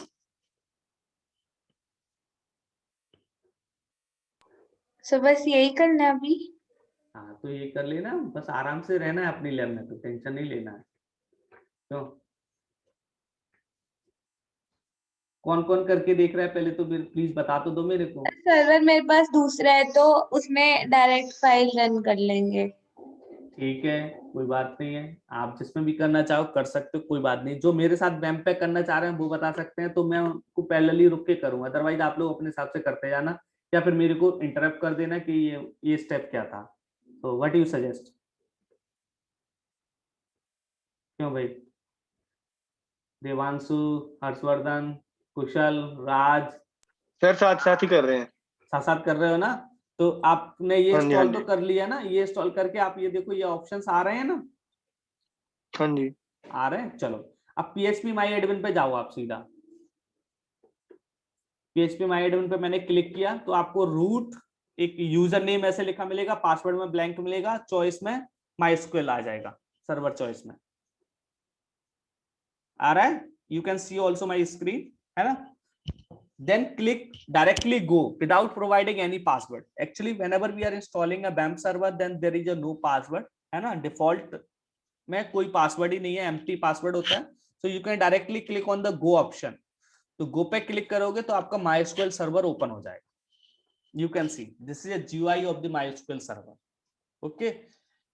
सो बस यही करना है अभी। हाँ तो ये कर लेना, बस आराम से रहना है अपनी लैब में, तो टेंशन नहीं लेना है। तो कौन कौन करके देख रहा है पहले तो प्लीज बता तो दो मेरे को। सर्वर मेरे पास दूसरा है तो उसमें डायरेक्ट फाइल रन कर लेंगे। ठीक है, कोई बात नहीं है, आप जिसमें भी करना चाहो कर सकते हो, कोई बात नहीं। जो मेरे साथ वैम्प पे करना चाह रहे हैं वो बता सकते हैं, तो मैं उनको पैरेलली रुक के करूंगा, अदरवाइज आप लोग अपने हिसाब से करते जाना, या फिर मेरे को इंटरप्ट कर देना कि ये स्टेप क्या था। तो व्हाट यू सजेस्ट? क्यों भाई? देवांशु, हर्षवर्धन, कुशल, राज, सर साथ साथ ही कर रहे हैं। साथ साथ कर रहे हो ना? तो आपने ये हाँ जी, हाँ इंस्टॉल तो जी। कर लिया ना? ये इंस्टॉल करके आप ये देखो, ये ऑप्शंस आ रहे हैं ना? हाँ जी। आ रहे हैं, चलो। अब PHP माई एडमिन पे जाओ आप सीधा। PHP माई एडमिन पे मैंने क्लिक किया तो आपको रूट, एक यूजर नेम ऐसे लिखा मिलेगा, पासवर्ड में ब्लैंक मिलेगा, चॉइस में MySQL आ जाएगा, सर्वर चॉइस में आ रहा है। You can C also my screen, है ना? Then click directly go without providing any password. Actually, whenever we are installing a BAMP server, then there is a no password, है ना? Default में कोई password ही नहीं है, empty password होता है। So you can directly click on the go option. तो go पे क्लिक करोगे तो आपका MySQL सर्वर ओपन हो जाएगा। You can see this is a GUI of the MySQL server. Okay.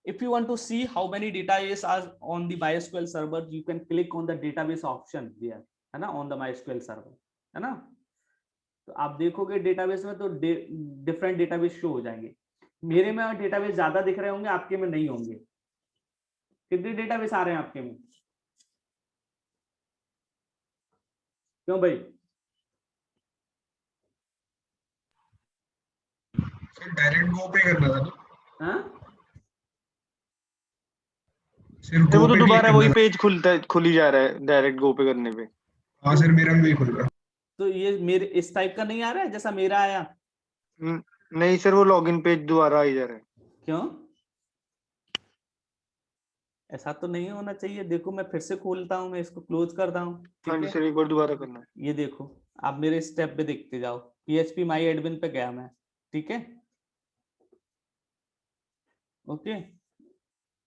If you want to see how many databases are on the MySQL server, you can click on the database option there, है ना? On the MySQL server, है ना? तो आप देखोगे database में तो different database show हो जाएंगे। मेरे में डेटाबेस ज्यादा दिख रहे होंगे, आपके में नहीं होंगे। कितने डेटाबेस आ रहे हैं आपके में? क्यों भाई? सर डायरेक्ट गो पे करना था ना? हाँ सिर्फ सर गो वो तो पे क्लिक दोबारा करना वही था। पेज खुल ही जा रहा है डायरेक्ट गो पे करने पे। हाँ सर, मेरा भी वही खुल रहा। तो ये मेरे इस टाइप का नहीं आ रहा है जैसा मेरा आया? नहीं सर, वो लॉगिन पेज दोबारा आ ही जा रहा है। क्यों? ऐसा तो नहीं होना चाहिए। देखो मैं फिर से खोलता हूँ, मैं इसको क्लोज करता हूँ, हाँ ठीक जी है? सर, एक बार दोबारा करना है। ये देखो, आप मेरे स्टेप पे देखते जाओ। PHP माई एडमिन पे गया मैं, ठीक है? ओके,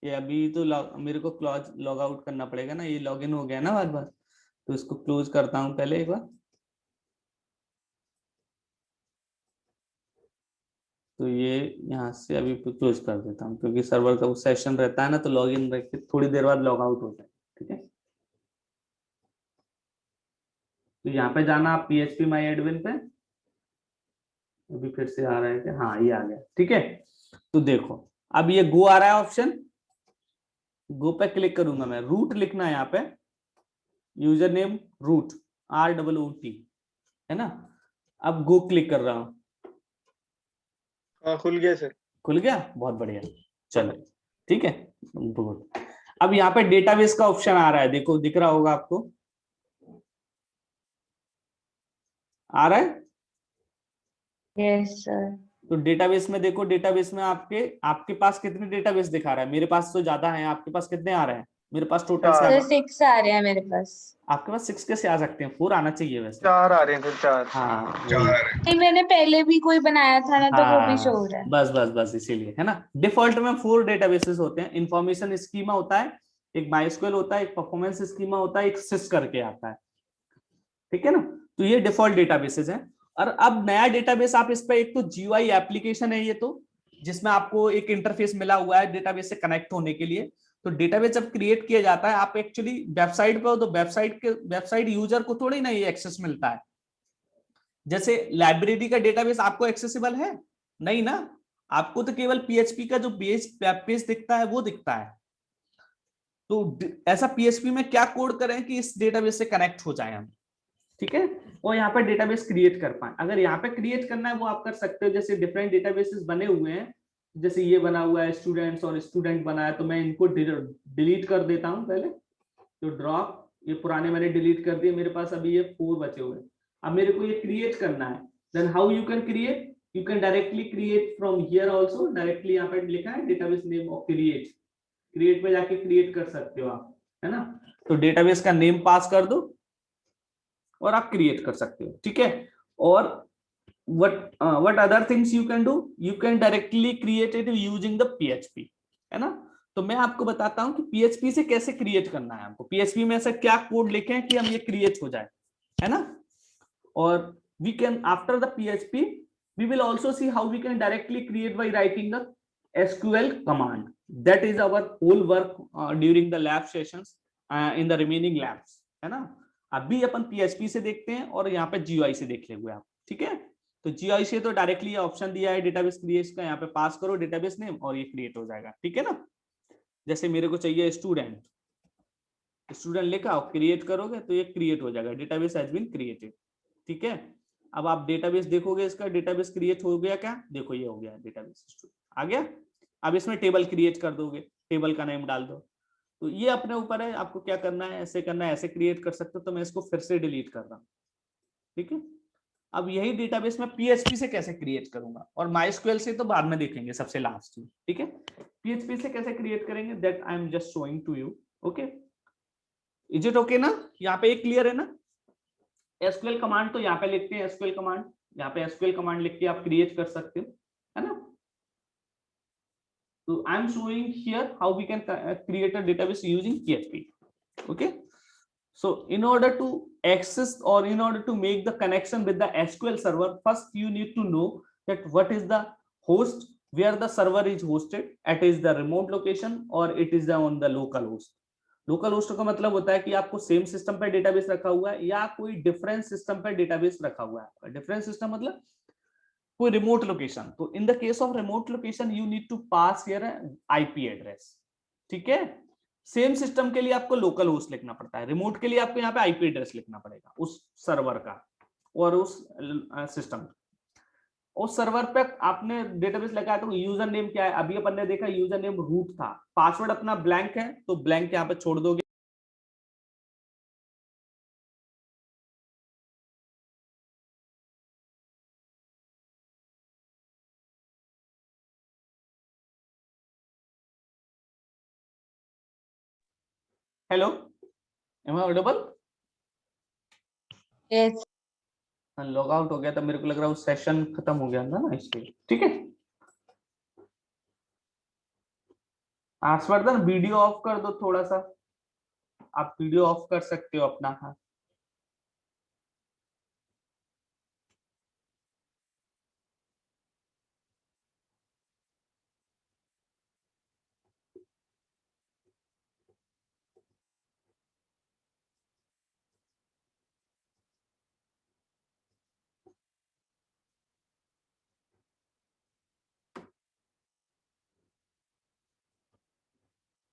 ये अभी तो मेरे को लॉग आउट करना पड़ेगा ना, ये लॉगिन हो गया ना बार बार, तो इसको क्लोज करता हूं पहले एक बार। तो ये यहाँ से अभी क्लोज कर देता हूँ, क्योंकि सर्वर का वो सेशन रहता है ना, तो लॉगिन रख के थोड़ी देर बाद लॉग आउट हो जाए, ठीक है? तो यहाँ पे जाना आप PHP माई एडमिन पे। अभी फिर से आ रहा है क्या? हाँ ये आ गया, ठीक है? तो देखो अब ये गो आ रहा है ऑप्शन, गो पे क्लिक करूंगा मैं, रूट लिखना है यहाँ पे, यूजर नेम रूट, ROOT, है ना? अब गो क्लिक कर रहा हूं। हाँ खुल गया सर। खुल गया, बहुत बढ़िया, चलो ठीक है, गुड। अब यहाँ पे डेटाबेस का ऑप्शन आ रहा है, देखो दिख रहा होगा आपको, आ रहा है? Yes sir. तो डेटाबेस में देखो, डेटाबेस में आपके आपके पास कितने डेटाबेस दिखा रहा है? मेरे पास तो ज्यादा है, आपके पास कितने आ रहे हैं? मेरे पास टोटल चार। सर 6 आ रहे हैं मेरे पास। आपके पास 6 कैसे आ सकते हैं? 4 आना चाहिए वैसे। 4 आ रहे हैं सर, 4। हाँ वही। 4 नहीं, मैंने पहले भी कोई बनाया था ना, तो वो भी शो हाँ हो रहा है। बस बस बस इसीलिए, है ना? डिफॉल्ट में 4 डेटाबेसेस होते हैं। इंफॉर्मेशन स्कीमा होता है, एक MySQL होता है, एक परफॉर्मेंस स्कीमा होता है, एक सिस करके आता है, ठीक है ना? तो ये डिफॉल्ट डेटाबेसेस हैं। और अब नया डेटाबेस आप इस पे, एक तो GUI एप्लीकेशन है ये, तो जिसमें आपको एक इंटरफेस मिला हुआ है डेटाबेस से कनेक्ट होने के लिए। तो डेटाबेस जब क्रिएट किया जाता है, आप एक्चुअली वेबसाइट पे हो, तो वेबसाइट यूजर को थोड़ी ना ये एक्सेस मिलता है। जैसे लाइब्रेरी का डेटाबेस आपको एक्सेसिबल है नहीं ना, आपको तो केवल PHP का जो वेब पेज दिखता है वो दिखता है। तो ऐसा PHP में क्या कोड करें कि इस डेटाबेस से कनेक्ट हो जाए हम, ठीक है? और यहाँ पे डेटाबेस क्रिएट कर पाए। अगर यहाँ पे क्रिएट करना है वो आप कर सकते हो, जैसे डिफरेंट डेटाबेसेस बने हुए हैं, जैसे ये बना हुआ है स्टूडेंट्स और स्टूडेंट बना है, तो मैं इनको डिलीट कर देता हूँ पहले, तो ड्रॉप, ये पुराने मैंने डिलीट कर दिए, मेरे पास अभी ये 4 बचे हुए। अब मेरे को ये क्रिएट करना है, then how you can create, you can directly create from here also, directly यहाँ पे लिखा है डेटाबेस नेम ऑफ क्रिएट पे जाके क्रिएट कर सकते हो आप, है ना। तो डेटाबेस का नेम पास कर दो और आप क्रिएट कर सकते हो, ठीक है। और what other things you can do, you can directly create it using the PHP, है ना। तो मैं आपको बताता हूं कि PHP से कैसे क्रिएट करना है हमको, PHP में ऐसा क्या कोड लिखे हैं कि हम ये क्रिएट हो जाए, है ना। और we can after the PHP we will also see how we can directly create by writing the SQL command. That is our whole work during the lab sessions in the remaining labs, है ना। अभी अपन PHP से देखते हैं और यहाँ पे GUI से देख लेंगे आप, ठीक है। तो GUI से तो डायरेक्टली ऑप्शन दिया है डेटाबेस क्रिएट का, यहाँ पे पास करो डेटाबेस नेम और ये क्रिएट हो जाएगा, ठीक है ना। जैसे मेरे को चाहिए स्टूडेंट लिखा और क्रिएट करोगे तो ये क्रिएट हो जाएगा, डेटाबेस हैज बीन क्रिएटेड, ठीक है। अब आप डेटाबेस देखोगे, इसका डेटाबेस क्रिएट हो गया क्या, देखो ये हो गया डेटाबेस आ गया। अब इसमें टेबल क्रिएट कर दोगे, टेबल का नेम डाल दो, तो ये अपने ऊपर है आपको क्या करना है, ऐसे करना है, ऐसे क्रिएट कर सकते हो। तो मैं इसको फिर से डिलीट कर रहा हूँ, ठीक है। अब यही डेटाबेस में PHP से कैसे क्रिएट करूंगा, और MySQL से तो बाद में देखेंगे सबसे लास्ट में, ठीक है। PHP से कैसे क्रिएट करेंगे that I am just showing to you, okay. Is it okay ना, यहाँ पे एक क्लियर है ना। SQL कमांड तो यहाँ पे लिखते हैं, SQL कमांड, यहाँ पे SQL कमांड लिख के आप क्रिएट कर सकते हो, है ना। So I am showing here how we can create a database using PHP. Okay. So in order to access or in order to make the connection with the SQL server, first you need to know that what is the host, where the server is hosted. It is the remote location or it is the on the local host. Local host का मतलब होता है कि आपको same system पर database रखा हुआ है या कोई डिफरेंट सिस्टम पर डेटाबेस रखा हुआ है। डिफरेंट सिस्टम मतलब कोई रिमोट लोकेशन। तो in the case of remote location you need to pass here IP address, ठीक है। सेम सिस्टम के लिए आपको लोकल होस्ट लिखना पड़ता है, रिमोट के लिए आपको यहाँ पे आईपी एड्रेस लिखना पड़ेगा उस सर्वर का और उस सिस्टम। उस सर्वर पे आपने डेटाबेस लगाया तो यूजर नेम क्या है, अभी अपन ने देखा यूजर नेम रूट था, पासवर्ड अपना ब्लैंक है तो ब्लैंक यहाँ पे छोड़ दोगे। Hello, am I audible? Yes log out हो गया था, मेरे को लग रहा है सेशन खत्म हो गया था ना इसलिए, ठीक है। हर्षवर्धन वीडियो ऑफ कर दो थोड़ा सा, आप वीडियो ऑफ कर सकते हो अपना। हाँ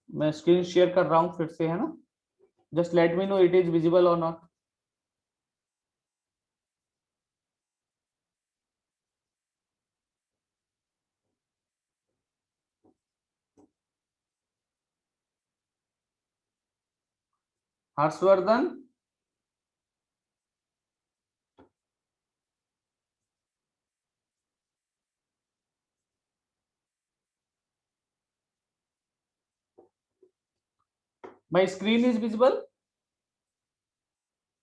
मैं स्क्रीन शेयर कर रहा हूँ फिर से, है ना। Just let me know it is visible और not. Harshvardhan my screen is visible?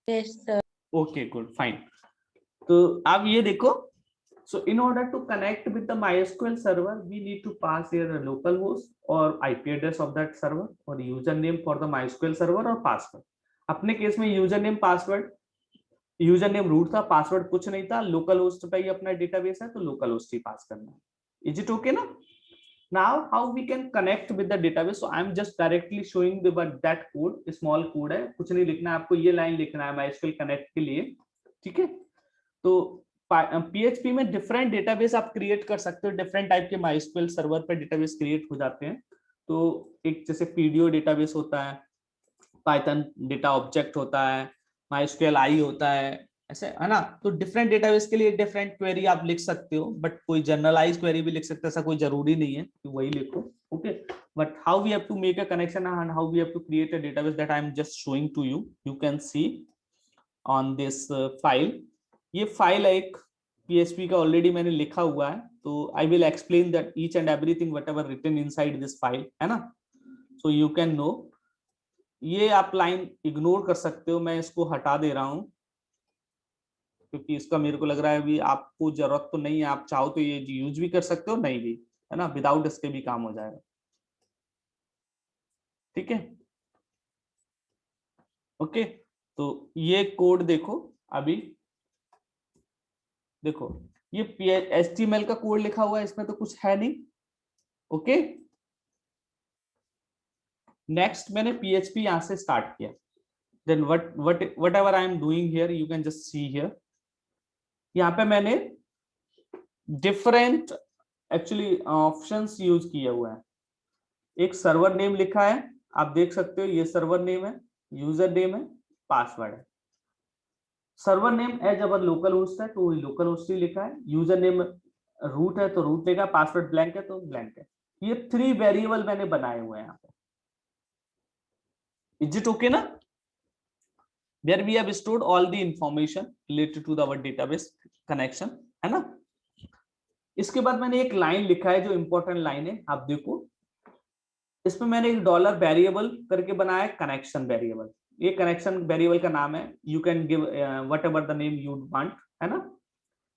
Yes sir. Okay good fine. तो आप ये देखो, so in order to connect with the MySQL server we need to pass here a local host or IP address of that server or username for the MySQL server और password। अपने case में username password, username root था, password कुछ नहीं था, local host पे ही अपना database है तो लोकल होस्ट ही पास करना है। इज इट ओके ना। now how we can connect with the database, so I am just directly showing the but that code, small code है, कुछ नहीं लिखना है आपको, ये लाइन लिखना है MySQL कनेक्ट के लिए, ठीक है। तो PHP में डिफरेंट डेटाबेस आप क्रिएट कर सकते हो, डिफरेंट टाइप के MySQL सर्वर पर डेटाबेस क्रिएट हो जाते हैं। तो एक जैसे PDO डेटाबेस होता है, पाइथन डेटा ऑब्जेक्ट होता है, MySQL आई होता है, ऐसे है ना। तो डिफरेंट डेटाबेस के लिए डिफरेंट क्वेरी आप लिख सकते हो, बट कोई जनरलाइज क्वेरी भी लिख सकते हो, ऐसा कोई जरूरी नहीं है कि वही लिखो। Okay, but how we have to make a connection and how we have to create a database, that I am just showing to you, you can see on this file. ये फाइल एक PHP का already मैंने लिखा हुआ है, तो I will explain that each and everything whatever written inside this file, है ना। सो यू कैन नो, ये आप लाइन इग्नोर कर सकते हो, मैं इसको हटा दे रहा हूं क्योंकि इसका मेरे को लग रहा है अभी आपको जरूरत तो नहीं है। आप चाहो तो ये यूज भी कर सकते हो, नहीं भी, है ना, विदाउट इसके भी काम हो जाएगा। ठीक है, ओके। तो ये कोड देखो, अभी देखो ये HTML का कोड लिखा हुआ है, इसमें तो कुछ है नहीं। ओके, नेक्स्ट मैंने PHP यहां से स्टार्ट किया, then whatever I am doing here you can just see here। यहाँ पे मैंने डिफरेंट एक्चुअली ऑप्शंस यूज किया हुआ है। एक सर्वर नेम लिखा है, आप देख सकते हो, ये सर्वर नेम है, यूजर नेम है, पासवर्ड है। Server name as our local host है तो लोकल होस्ट ही लिखा है, यूजर नेम रूट है तो रूट लिखा, पासवर्ड ब्लैंक है तो ब्लैंक है। ये 3 वेरिएबल मैंने बनाए हुए हैं यहाँ पे। इज इट ओके ना? where we have stored all the information related to our database connection, है ना। इसके बाद मैंने एक लाइन लिखा है जो इंपॉर्टेंट लाइन है, आप देखो इसमें मैंने एक डॉलर वेरिएबल करके बनाया है, कनेक्शन वेरिएबल। ये कनेक्शन वेरिएबल का नाम है, you can give whatever the name you want, है ना।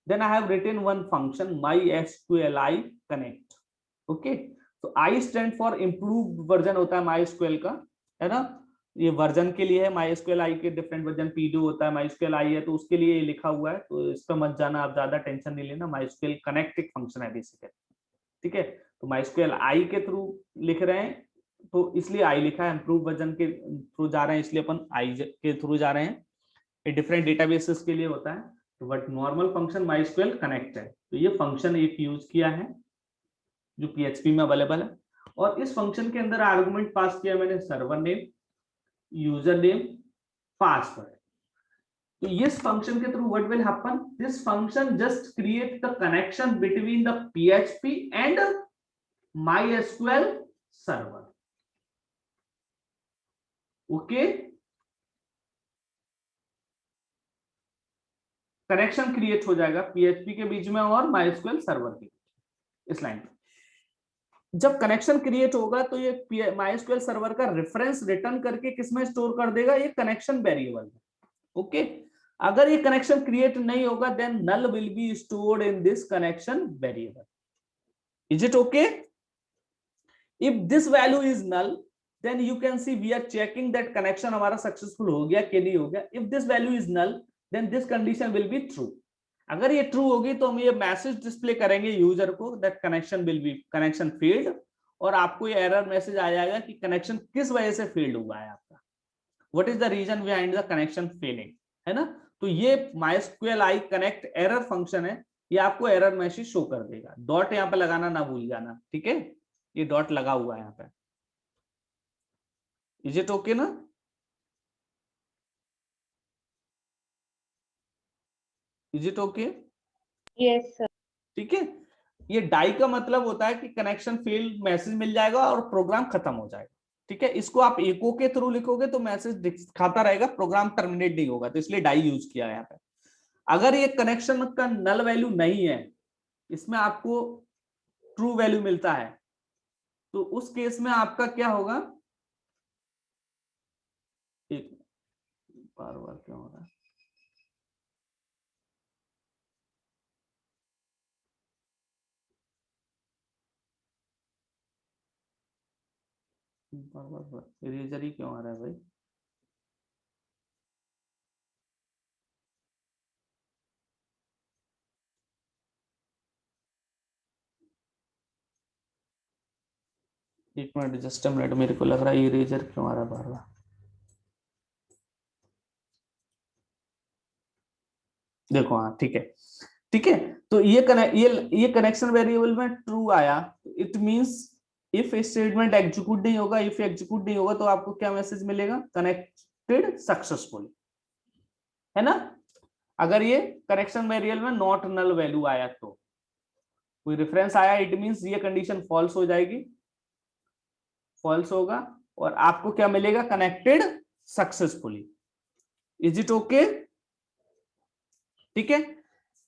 Then I have written one function MySQLi connect। Okay, तो I stand for improved version होता है MySQL का, है ना। ये वर्जन के लिए है, MySQLi के डिफरेंट वर्जन PD होता है, MySQLi है तो उसके लिए लिखा हुआ है, तो इस पर मत जाना, आप ज्यादा टेंशन नहीं लेना। MySQL कनेक्ट एक फंक्शन है बेसिकली, ठीक है। तो MySQLi के थ्रू लिख रहे हैं तो इसलिए I लिखा है, इम्प्रूव वर्जन के थ्रू जा रहे हैं इसलिए अपन I के थ्रू जा रहे हैं। ये डिफरेंट डेटाबेसेस के लिए होता है, तो but normal function MySQL connect है, तो ये फंक्शन एक यूज किया है जो PHP में अवेलेबल है। और इस फंक्शन के अंदर आर्गुमेंट पास किया मैंने server name, user name, password. तो इस फंक्शन के through what will happen, this function just create the connection between the PHP and MySQL server. Okay, connection create हो जाएगा PHP के बीच में और MySQL सर्वर के बीच। इस लाइन पे जब कनेक्शन क्रिएट होगा तो ये MySQL सर्वर का रेफरेंस रिटर्न करके किसमें स्टोर कर देगा, ये कनेक्शन वेरिएबल में। ओके, अगर ये कनेक्शन क्रिएट नहीं होगा then null will be stored in this connection variable. Is it okay? If this value is null then you can see we are checking that connection हमारा successful हो गया कि नहीं हो गया। If this value is null then this condition will be true. अगर ये true होगी तो हम ये मैसेज डिस्प्ले करेंगे यूजर को that connection will be connection failed, और आपको ये एरर मैसेज आ जाएगा कि कनेक्शन किस वजह से फेल्ड हुआ है आपका, what is the reason behind the connection failing, है ना। तो ये MySQLi कनेक्ट एरर फंक्शन है, ये आपको एरर मैसेज शो कर देगा। डॉट यहाँ पे लगाना ना भूल जाना, ठीक है, ये डॉट लगा हुआ है यहाँ पे। इज इट ओके ना? Is it okay? Yes sir. ठीक है, ये डाई का मतलब होता है कि कनेक्शन फेल मैसेज मिल जाएगा और प्रोग्राम खत्म हो जाएगा, ठीक है। इसको आप एको के थ्रू लिखोगे तो मैसेज दिखाता रहेगा, प्रोग्राम टर्मिनेट नहीं होगा, तो इसलिए डाई यूज किया है यहाँ पे। अगर ये कनेक्शन का नल वैल्यू नहीं है, इसमें आपको ट्रू वैल्यू मिलता है, तो उस केस में आपका क्या होगा, एक बार बार क्या हो रहा है, बार बार इरेजर ही क्यों आ रहा है भाई। एक मिनट, जस्ट अ मिनट, मेरे को लग रहा है इरेजर क्यों आ रहा है बार बार। देखो, हाँ ठीक है, ठीक है। तो ये कनेक्शन वेरिएबल में ट्रू आया, it means if statement execute नहीं होगा, इफ एग्जीक्यूट नहीं होगा तो आपको क्या मैसेज मिलेगा, कनेक्टेड सक्सेसफुल, है ना। अगर ये करेक्शन वेरिएबल में नॉट नल वैल्यू आया तो कोई रेफरेंस आया, इट मींस ये कंडीशन फॉल्स हो जाएगी, फॉल्स होगा और आपको क्या मिलेगा, connected successfully. Is it okay? ठीक है,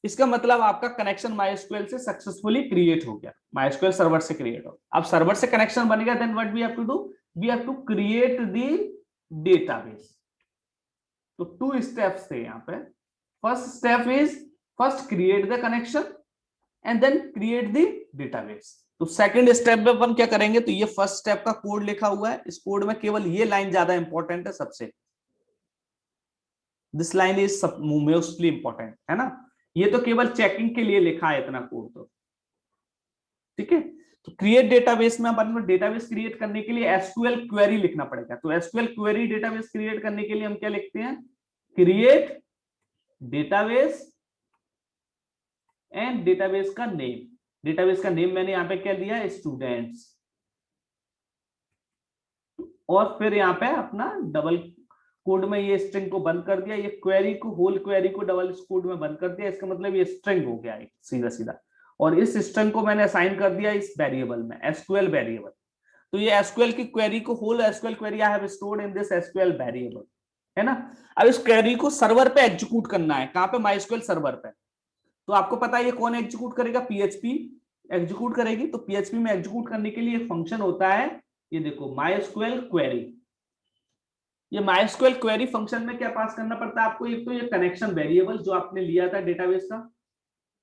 इसका मतलब आपका कनेक्शन MySQL से सक्सेसफुली क्रिएट हो गया, MySQL सर्वर से क्रिएट हो। अब सर्वर से कनेक्शन बन गया, then what we have to do, we have to create the database. तो 2 स्टेप्स थे यहाँ पे। First step is first create the connection and then create the database. तो सेकंड स्टेप में अपन क्या करेंगे, तो ये फर्स्ट स्टेप का कोड लिखा हुआ है, इस कोड में केवल ये लाइन ज्यादा इंपॉर्टेंट है सबसे, this line is mostly important, है ना। ये तो केवल चेकिंग के लिए लिखा है इतना कोड तो, ठीक है। तो क्रिएट डेटाबेस में अपन को डेटाबेस क्रिएट करने के लिए एसक्यूएल क्वेरी लिखना पड़ेगा। तो एसक्यूएल क्वेरी डेटाबेस क्रिएट करने के लिए हम क्या लिखते हैं, क्रिएट डेटाबेस एंड डेटाबेस का नेम। डेटाबेस का नेम मैंने यहां पे क्या दिया है, स्टूडेंट्स, और फिर यहाँ पे अपना डबल कोड में ये स्ट्रिंग को बंद कर दिया, ये क्वेरी को, होल क्वेरी को डबल कोड में बंद कर दिया। इसका मतलब ये स्ट्रिंग हो गया सीधा सीधा, और इस स्ट्रिंग को मैंने असाइन कर दिया इस वेरिएबल में, एसक्यूएल वेरिएबल। तो ये एसक्यूएल की क्वेरी को, whole SQL query I have stored in this SQL variable, है ना। अब इस क्वेरी को सर्वर पे एग्जीक्यूट करना है, कहां पे, MySQL सर्वर पे। तो आपको पता है ये कौन एग्जीक्यूट करेगा, PHP एग्जीक्यूट करेगी। तो PHP में एग्जीक्यूट करने के लिए फंक्शन होता है, ये देखो MySQL क्वेरी। ये MySQL क्वेरी फंक्शन में क्या पास करना पड़ता है आपको, एक तो ये कनेक्शन वेरिएबल जो आपने लिया था डेटाबेस का,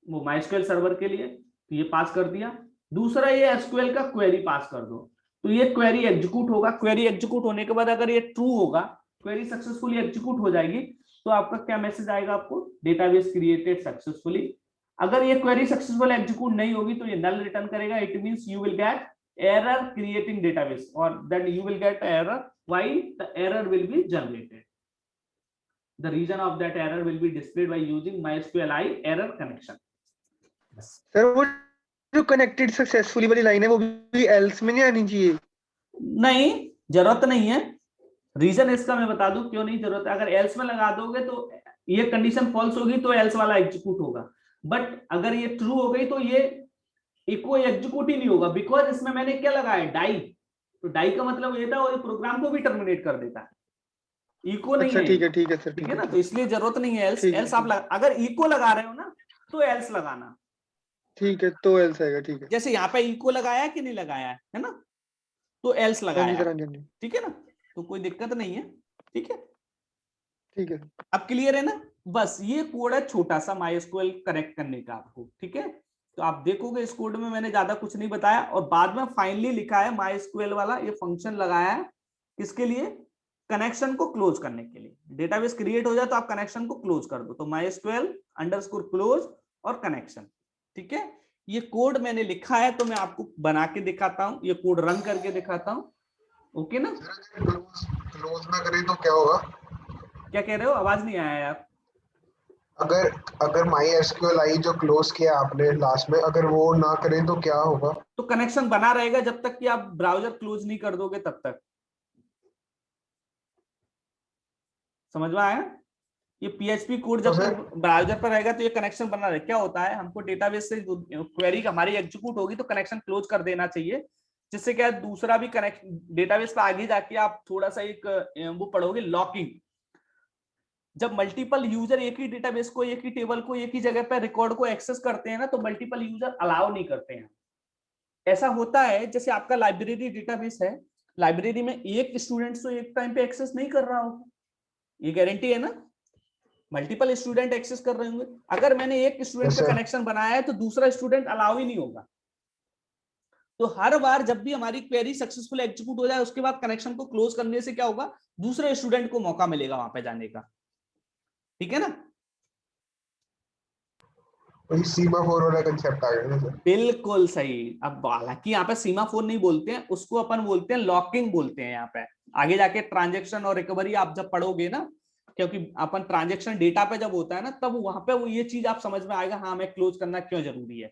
वो MySQL सर्वर के लिए, तो ये पास कर दिया। दूसरा ये एसक्यूएल का क्वेरी पास कर दो, तो ये क्वेरी एग्जीक्यूट होगा। क्वेरी एग्जीक्यूट होने के बाद अगर ये ट्रू होगा, क्वेरी सक्सेसफुली एग्जीक्यूट हो जाएगी, तो आपका क्या मैसेज आएगा आपको, डेटाबेस क्रिएटेड सक्सेसफुली। अगर ये क्वेरी सक्सेसफुल एग्जीक्यूट नहीं होगी तो ये नल रिटर्न करेगा, it means you will get error creating database, or that you will get error. Why the error will be generated? The reason of that error will be displayed by using MySQLi error connection. Sir वो जो connected successfully वाली line है वो भी else में नहीं आनी चाहिए? नहीं, जरूरत नहीं है। रीजन इसका मैं बता दूं क्यों नहीं जरूरत है। अगर एल्स में लगा दोगे तो ये कंडीशन फॉल्स होगी तो एल्स वाला एग्जीक्यूट होगा, बट अगर ये ट्रू हो गई तो ये इको एग्जीक्यूट ही नहीं होगा, बिकॉज इसमें मैंने क्या लगाया, डाई। तो डाई का मतलब ये था, और प्रोग्राम को भी टर्मिनेट कर देता है, इको नहीं है। ठीक है सर, ठीक है ना, तो इसलिए जरूरत नहीं है एल्स। एल्स आप अगर इको लगा रहे हो ना तो एल्स लगाना, ठीक है, तो एल्स आएगा। ठीक है, जैसे यहाँ पे इको लगाया है कि नहीं लगाया है ना, तो एल्स लगाया, ठीक है ना, तो कोई दिक्कत नहीं है। ठीक है, ठीक है, अब क्लियर है ना। बस ये कोड है छोटा सा MySQL कनेक्ट करने का आपको, ठीक है। तो आप देखोगे इस कोड में मैंने ज्यादा कुछ नहीं बताया, और बाद में फाइनली लिखा है MySQL वाला ये फंक्शन लगाया है, किसके लिए, कनेक्शन को क्लोज करने के लिए। डेटाबेस क्रिएट हो जाए तो आप कनेक्शन को क्लोज कर दो, तो MySQL अंडरस्कोर क्लोज और कनेक्शन, ठीक है। ये कोड मैंने लिखा है, तो मैं आपको बना के दिखाता हूँ, ये कोड रन करके दिखाता हूँ, ओके ना। क्लोज ना करें तो क्या होगा? क्या कह रहे हो, आवाज नहीं आया यार। अगर MySQLi जो क्लोज किया आपने लास्ट में, अगर वो ना करें तो क्या होगा? तो कनेक्शन बना रहेगा जब तक कि आप ब्राउजर क्लोज नहीं कर दोगे तब तक। समझ में आया? ये PHP कोड जब तक ब्राउजर पर रहेगा तो ये कनेक्शन बना रहेगा। क्या होता है, हमको डेटाबेस से क्वेरी हमारी एग्जीक्यूट होगी तो कनेक्शन क्लोज कर देना चाहिए, जिससे क्या दूसरा भी कनेक्शन डेटाबेस पर आगे जाके आप थोड़ा सा एक वो पढ़ोगे, लॉकिंग। जब मल्टीपल यूजर एक ही डेटाबेस को, एक ही टेबल को, एक ही जगह पर रिकॉर्ड को एक्सेस करते हैं ना, तो मल्टीपल यूजर अलाउ नहीं करते हैं। ऐसा होता है जैसे आपका लाइब्रेरी डेटाबेस है, लाइब्रेरी में एक स्टूडेंट तो एक टाइम पे एक्सेस नहीं कर रहा होगा, ये गारंटी है ना, मल्टीपल स्टूडेंट एक्सेस कर रहे होंगे। अगर मैंने एक स्टूडेंट पे कनेक्शन बनाया है तो दूसरा स्टूडेंट अलाउ ही नहीं होगा। तो हर बार जब भी हमारी क्वेरी सक्सेसफुल एग्जीक्यूट हो जाए उसके बाद कनेक्शन को क्लोज करने से क्या होगा, दूसरे स्टूडेंट को मौका मिलेगा वहां पे जाने का, ठीक है ना। वही सीमाफोर वाला कांसेप्ट आ गया सर। बिल्कुल सही। अब हालांकि यहाँ पे सीमाफोर नहीं बोलते हैं, उसको अपन बोलते हैं लॉकिंग बोलते हैं। यहाँ पे आगे जाके ट्रांजेक्शन और रिकवरी आप जब पढ़ोगे ना, क्योंकि अपन ट्रांजेक्शन डेटा पे जब होता है ना, तब वहां पे वो ये चीज आप समझ में आएगा, हाँ हमें क्लोज करना क्यों जरूरी है,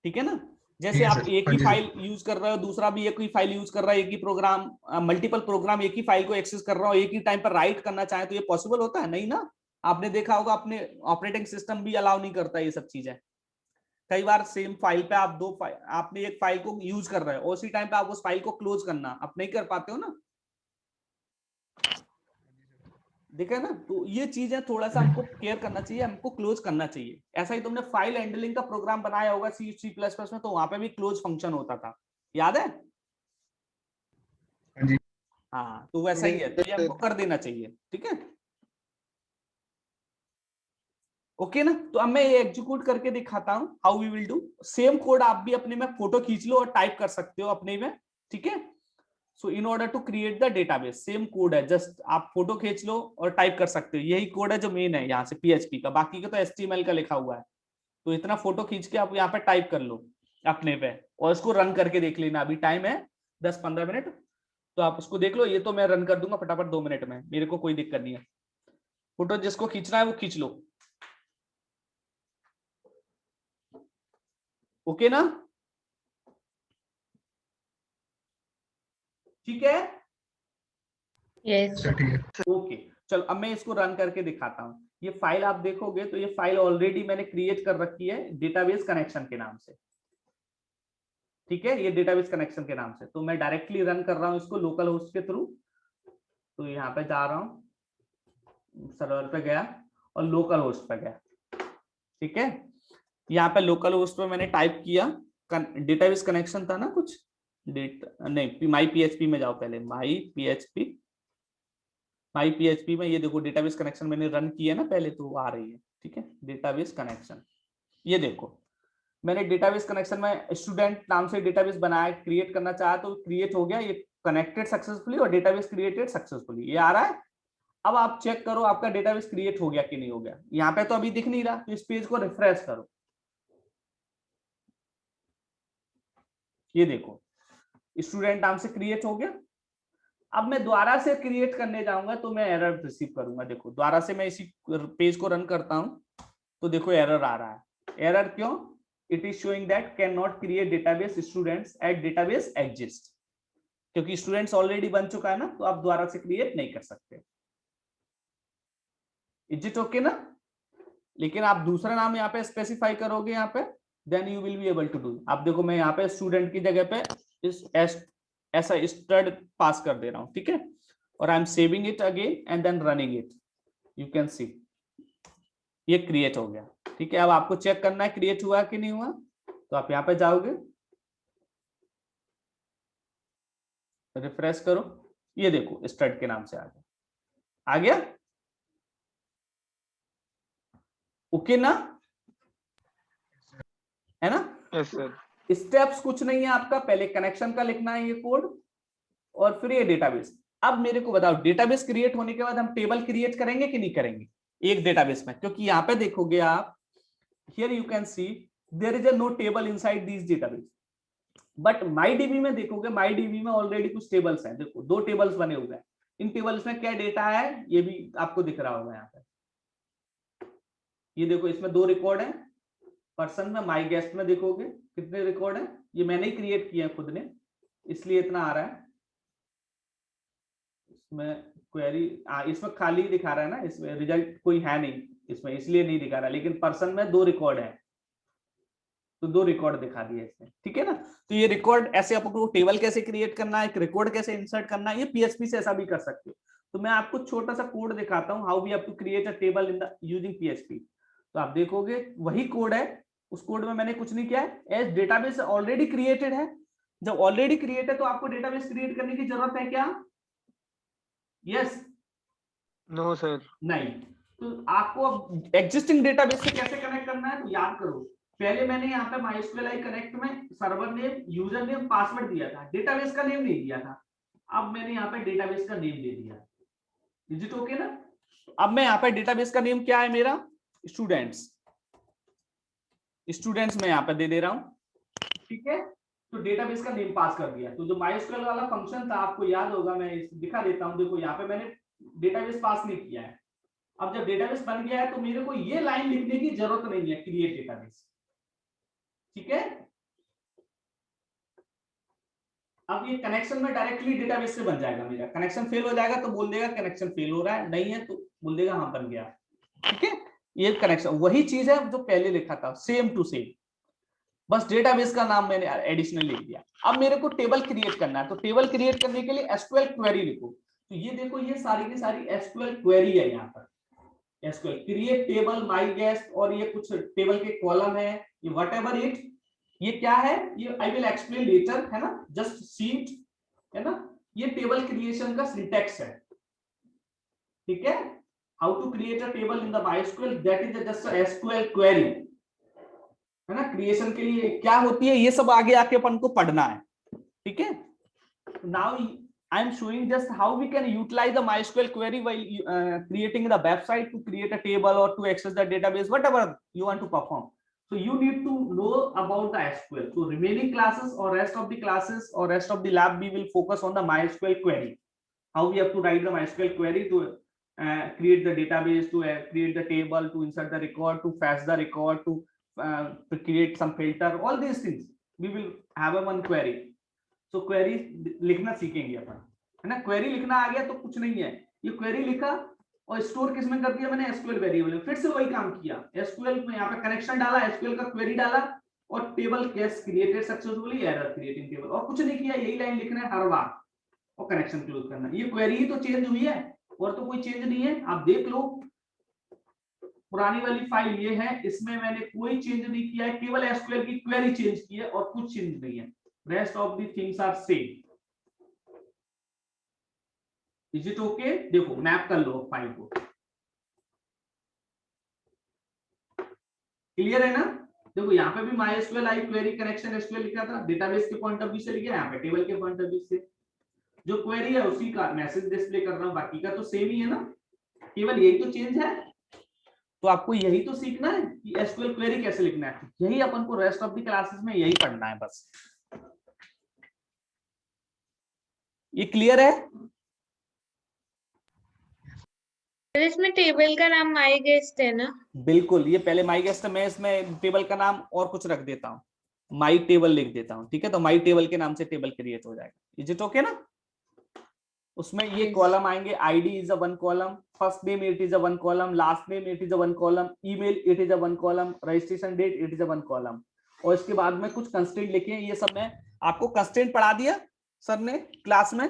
ठीक है ना। जैसे आप एक ही फाइल यूज कर रहे हो, दूसरा भी एक ही फाइल यूज कर रहा है, एक ही प्रोग्राम, मल्टीपल प्रोग्राम एक ही फाइल को एक्सेस कर रहा हो, एक ही टाइम पर राइट करना चाहे तो ये पॉसिबल होता है नहीं ना। आपने देखा होगा अपने ऑपरेटिंग सिस्टम भी अलाउ नहीं करता ये सब चीजें। कई बार सेम फाइल पे आप आपने एक फाइल को यूज कर रहे हो, उसी टाइम पे आप उस फाइल को क्लोज करना आप नहीं कर पाते हो ना, देखा ना। तो ये चीजें थोड़ा सा हमको केयर करना चाहिए, हमको क्लोज करना चाहिए। ऐसा ही तुमने फाइल हैंडलिंग का प्रोग्राम बनाया होगा C++ में, तो वहां पे भी क्लोज फंक्शन होता था, याद है? हाँ जी। हाँ, तो वैसा ही है, तो ये हमको कर देना चाहिए, ठीक है। ओके ना, तो अब मैं ये एग्जीक्यूट करके दिखाता हूं how we will do. Same code आप भी अपने में फोटो खींच लो और टाइप कर सकते हो अपने में, ठीक है। So in order to create the database, same code है, जस्ट आप फोटो खींच लो और टाइप कर सकते हो। यही कोड है जो मेन है यहाँ से PHP का, बाकी का तो HTML का लिखा हुआ है। तो इतना फोटो खींच के आप यहाँ पे टाइप कर लो अपने पे, और इसको रन करके देख लेना। अभी टाइम है 10-15 मिनट, तो आप उसको देख लो। ये तो मैं रन कर दूंगा फटाफट 2 मिनट में, मेरे को कोई दिक्कत नहीं है। फोटो जिसको खींचना है वो खींच लो, ओके ना, ठीक है। यस। ठीक है। ओके, चलो अब मैं इसको रन करके दिखाता हूँ। ये फाइल आप देखोगे तो ये फाइल ऑलरेडी मैंने क्रिएट कर रखी है डेटाबेस कनेक्शन के नाम से, ठीक है। ये डेटाबेस कनेक्शन के नाम से, तो मैं डायरेक्टली रन कर रहा हूँ इसको लोकल होस्ट के थ्रू। तो यहाँ पे जा रहा हूँ, सर्वर पे गया और लोकल होस्ट पे गया, ठीक है। यहाँ पे लोकल होस्ट पे मैंने टाइप किया, डेटाबेस कनेक्शन था ना कुछ, नहीं, माई PHP में जाओ पहले, माई PHP में ये देखो डेटाबेस कनेक्शन मैंने रन किया ना पहले, तो वो आ रही है, ठीक है। डेटाबेस कनेक्शन, ये देखो मैंने डेटाबेस कनेक्शन में स्टूडेंट नाम से डेटाबेस बनाया, क्रिएट करना चाहा तो क्रिएट हो गया, ये कनेक्टेड सक्सेसफुली और डेटाबेस क्रिएटेड सक्सेसफुली, ये आ रहा है। अब आप चेक करो आपका डेटाबेस क्रिएट हो गया कि नहीं हो गया। यहाँ पे तो अभी दिख नहीं रहा, तो इस पेज को रिफ्रेश करो, ये देखो स्टूडेंट नाम से क्रिएट हो गया। अब मैं दोबारा से क्रिएट करने जाऊंगा तो मैं एरर रिसीव करूंगा। देखो दोबारा से मैं इसी पेज को रन करता हूं तो देखो एरर आ रहा है। एरर क्यों? It is showing that can not create database students at database exist, क्योंकि स्टूडेंट्स ऑलरेडी बन चुका है ना, तो आप दोबारा से क्रिएट नहीं कर सकते। इज इट ओके ना? लेकिन आप दूसरा नाम यहाँ पे स्पेसिफाई करोगे यहाँ पे, then you will be able to do. आप देखो मैं यहाँ पे स्टूडेंट की जगह पे इस ऐसा स्टड पास कर दे रहा हूँ, ठीक है। और I am saving it again and then running it, you can see ये क्रिएट हो गया, ठीक है। अब आपको चेक करना है क्रिएट हुआ कि नहीं हुआ, तो आप यहाँ पे जाओगे, रिफ्रेश करो, ये देखो स्टड के नाम से आ गया, आ गया, ओके ना, है ना। Yes sir. स्टेप्स कुछ नहीं है आपका, पहले कनेक्शन का लिखना है ये कोड और फिर ये डेटाबेस। अब मेरे को बताओ डेटाबेस क्रिएट होने के बाद हम टेबल क्रिएट करेंगे कि नहीं करेंगे एक डेटाबेस में? क्योंकि यहाँ पे देखोगे आप, here you can see there is a no table inside this database, but MyDB में देखोगे, MyDB में ऑलरेडी कुछ टेबल्स हैं। देखो 2 टेबल्स बने हुए हैं, इन टेबल्स में क्या डेटा है ये भी आपको दिख रहा होगा यहाँ पे। ये देखो इसमें 2 रिकॉर्ड है, पर्सन में, माई गेस्ट में देखोगे कितने रिकॉर्ड है, ये मैंने ही क्रिएट किया है खुद ने, इसलिए इतना आ रहा है। इसमें क्वेरी इसमें खाली दिखा रहा है ना, इसमें रिजल्ट कोई है नहीं इसमें, इसलिए नहीं दिखा रहा। लेकिन पर्सन में 2 रिकॉर्ड है, तो 2 रिकॉर्ड दिखा दिए इसमें, ठीक है ना। तो ये रिकॉर्ड ऐसे आपको टेबल कैसे क्रिएट करना है, एक रिकॉर्ड कैसे इंसर्ट करना है, ये PHP से ऐसा भी कर सकते हो। तो मैं आपको छोटा सा कोड दिखाता हूँ, how we have to create a table in the using PHP। तो आप देखोगे वही कोड है, उस कोड में मैंने कुछ नहीं किया है, एज डेटाबेस ऑलरेडी क्रिएटेड है। जब ऑलरेडी क्रिएट है तो आपको डेटाबेस क्रिएट करने की जरूरत है क्या? Yes, no sir. नहीं। तो आपको अब एग्जिस्टिंग डेटाबेस से कैसे कनेक्ट करना है, तो याद करो, पहले मैंने यहाँ पे MySQL कनेक्ट में server name, user name, password दिया था, डेटाबेस का नेम नहीं दिया था। अब मैंने यहाँ पे डेटाबेस का नेम दे दिया, इज इट ओके ना। अब मैं यहाँ पे डेटाबेस का नेम क्या है मेरा, स्टूडेंट्स, स्टूडेंट्स मैं यहाँ पे दे रहा हूँ, ठीक है। तो डेटाबेस का नेम पास कर दिया। तो जो MySQL वाला फंक्शन था आपको याद होगा, मैं दिखा देता हूँ। देखो यहाँ पे मैंने डेटाबेस पास नहीं किया है। अब जब डेटाबेस बन गया है तो मेरे को ये लाइन लिखने की जरूरत नहीं है, क्रिएट डेटाबेस, ठीक है। अब ये कनेक्शन में डायरेक्टली डेटाबेस से बन जाएगा मेरा। कनेक्शन फेल हो जाएगा तो बोल देगा कनेक्शन फेल हो रहा है, नहीं है तो बोल देगा हाँ बन गया, ठीक है, ये कनेक्शन वही चीज है जो पहले लिखा था, सेम टू सेम, बस डेटाबेस का नाम मैंने एडिशनल लिख दिया। अब मेरे को टेबल क्रिएट करना है, तो टेबल क्रिएट करने के लिए एसक्यूएल क्वेरी लिखो। तो ये देखो, ये सारी की सारी एसक्यूएल क्वेरी है यहाँ पर, SQL create table my guest, और ये कुछ टेबल के कॉलम है, ये व्हाटएवर इट, ये क्या है, ये आई विल एक्सप्लेन लेटर, है ना, जस्ट सी इट, है ना। ये टेबल क्रिएशन का सिंटैक्स है, ठीक है, how to create a table in the MySQL, that is just SQL query, है ना। क्रिएशन के लिए क्या होती है, ये सब आगे आके अपन को पढ़ना है, ठीक है। Now I am showing just how we can utilize the MySQL query while creating the website to create a table or to access the database, whatever you want to perform. So you need to know about the SQL. So remaining classes or rest of the classes or rest of the lab, we will focus on the MySQL query. How we have to write the MySQL query to create the database, to create the table, to insert the record, to fetch the record, to create some filter, all these things. We will have a one query. तो query लिखना सीखेंगे अपन, है ना। Query लिखना आ गया तो कुछ नहीं है, ये क्वेरी लिखा और स्टोर किसमें कर दिया मैंने, एसक्यूएल वेरिएबल में। फिर से वही काम किया, एसक्यूएल में यहाँ पे कनेक्शन डाला, एसक्यूएल का क्वेरी डाला और table gets created successfully, error creating table, और कुछ नहीं किया, यही लाइन लिखना है हर बार और कनेक्शन क्लोज करना। ये क्वेरी ही तो चेंज हुई है, और तो कोई चेंज नहीं है। आप देख लो, पुरानी वाली फाइल ये है, इसमें मैंने कोई चेंज नहीं किया है, केवल एसक्यूएल की क्वेरी चेंज की है और कुछ चेंज नहीं है। Rest of the things are same. Is it okay? देखो मैप कर लो फाइल को, क्लियर है ना। देखो यहाँ पे भी MySQL आई क्वेरी कनेक्शन एसक्यूएल लिखा था, डेटाबेस के पॉइंट ऑफ व्यू से लिखा, यहाँ पे टेबल के पॉइंट ऑफ व्यू से जो क्वेरी है उसी का मैसेज डिस्प्ले कर रहा हूँ, बाकी का तो सेम ही है ना, केवल यही तो चेंज है। तो आपको यही तो सीखना है कि एसक्यूएल क्वेरी कैसे लिखना है, यही अपन को रेस्ट ऑफ द क्लासेस में यही पढ़ना है बस। ये क्लियर है। इसमें टेबल का नाम माय गेस्ट है ना? बिल्कुल, ये पहले माई गेस्ट, मैं इसमें टेबल का नाम और कुछ रख देता हूँ, माई टेबल लिख देता हूँ, ठीक है। तो माई टेबल के नाम से टेबल क्रिएट हो जाएगा। इज इट ओके ना। उसमें ये कॉलम आएंगे, ID is a one column, first name it is a one column, last name it is a one column, email it is a one column, registration date it is a one column, और इसके बाद में कुछ constraint लिखे हैं। ये सब मैं आपको कंस्ट्रेंट पढ़ा दिया सर ने क्लास में?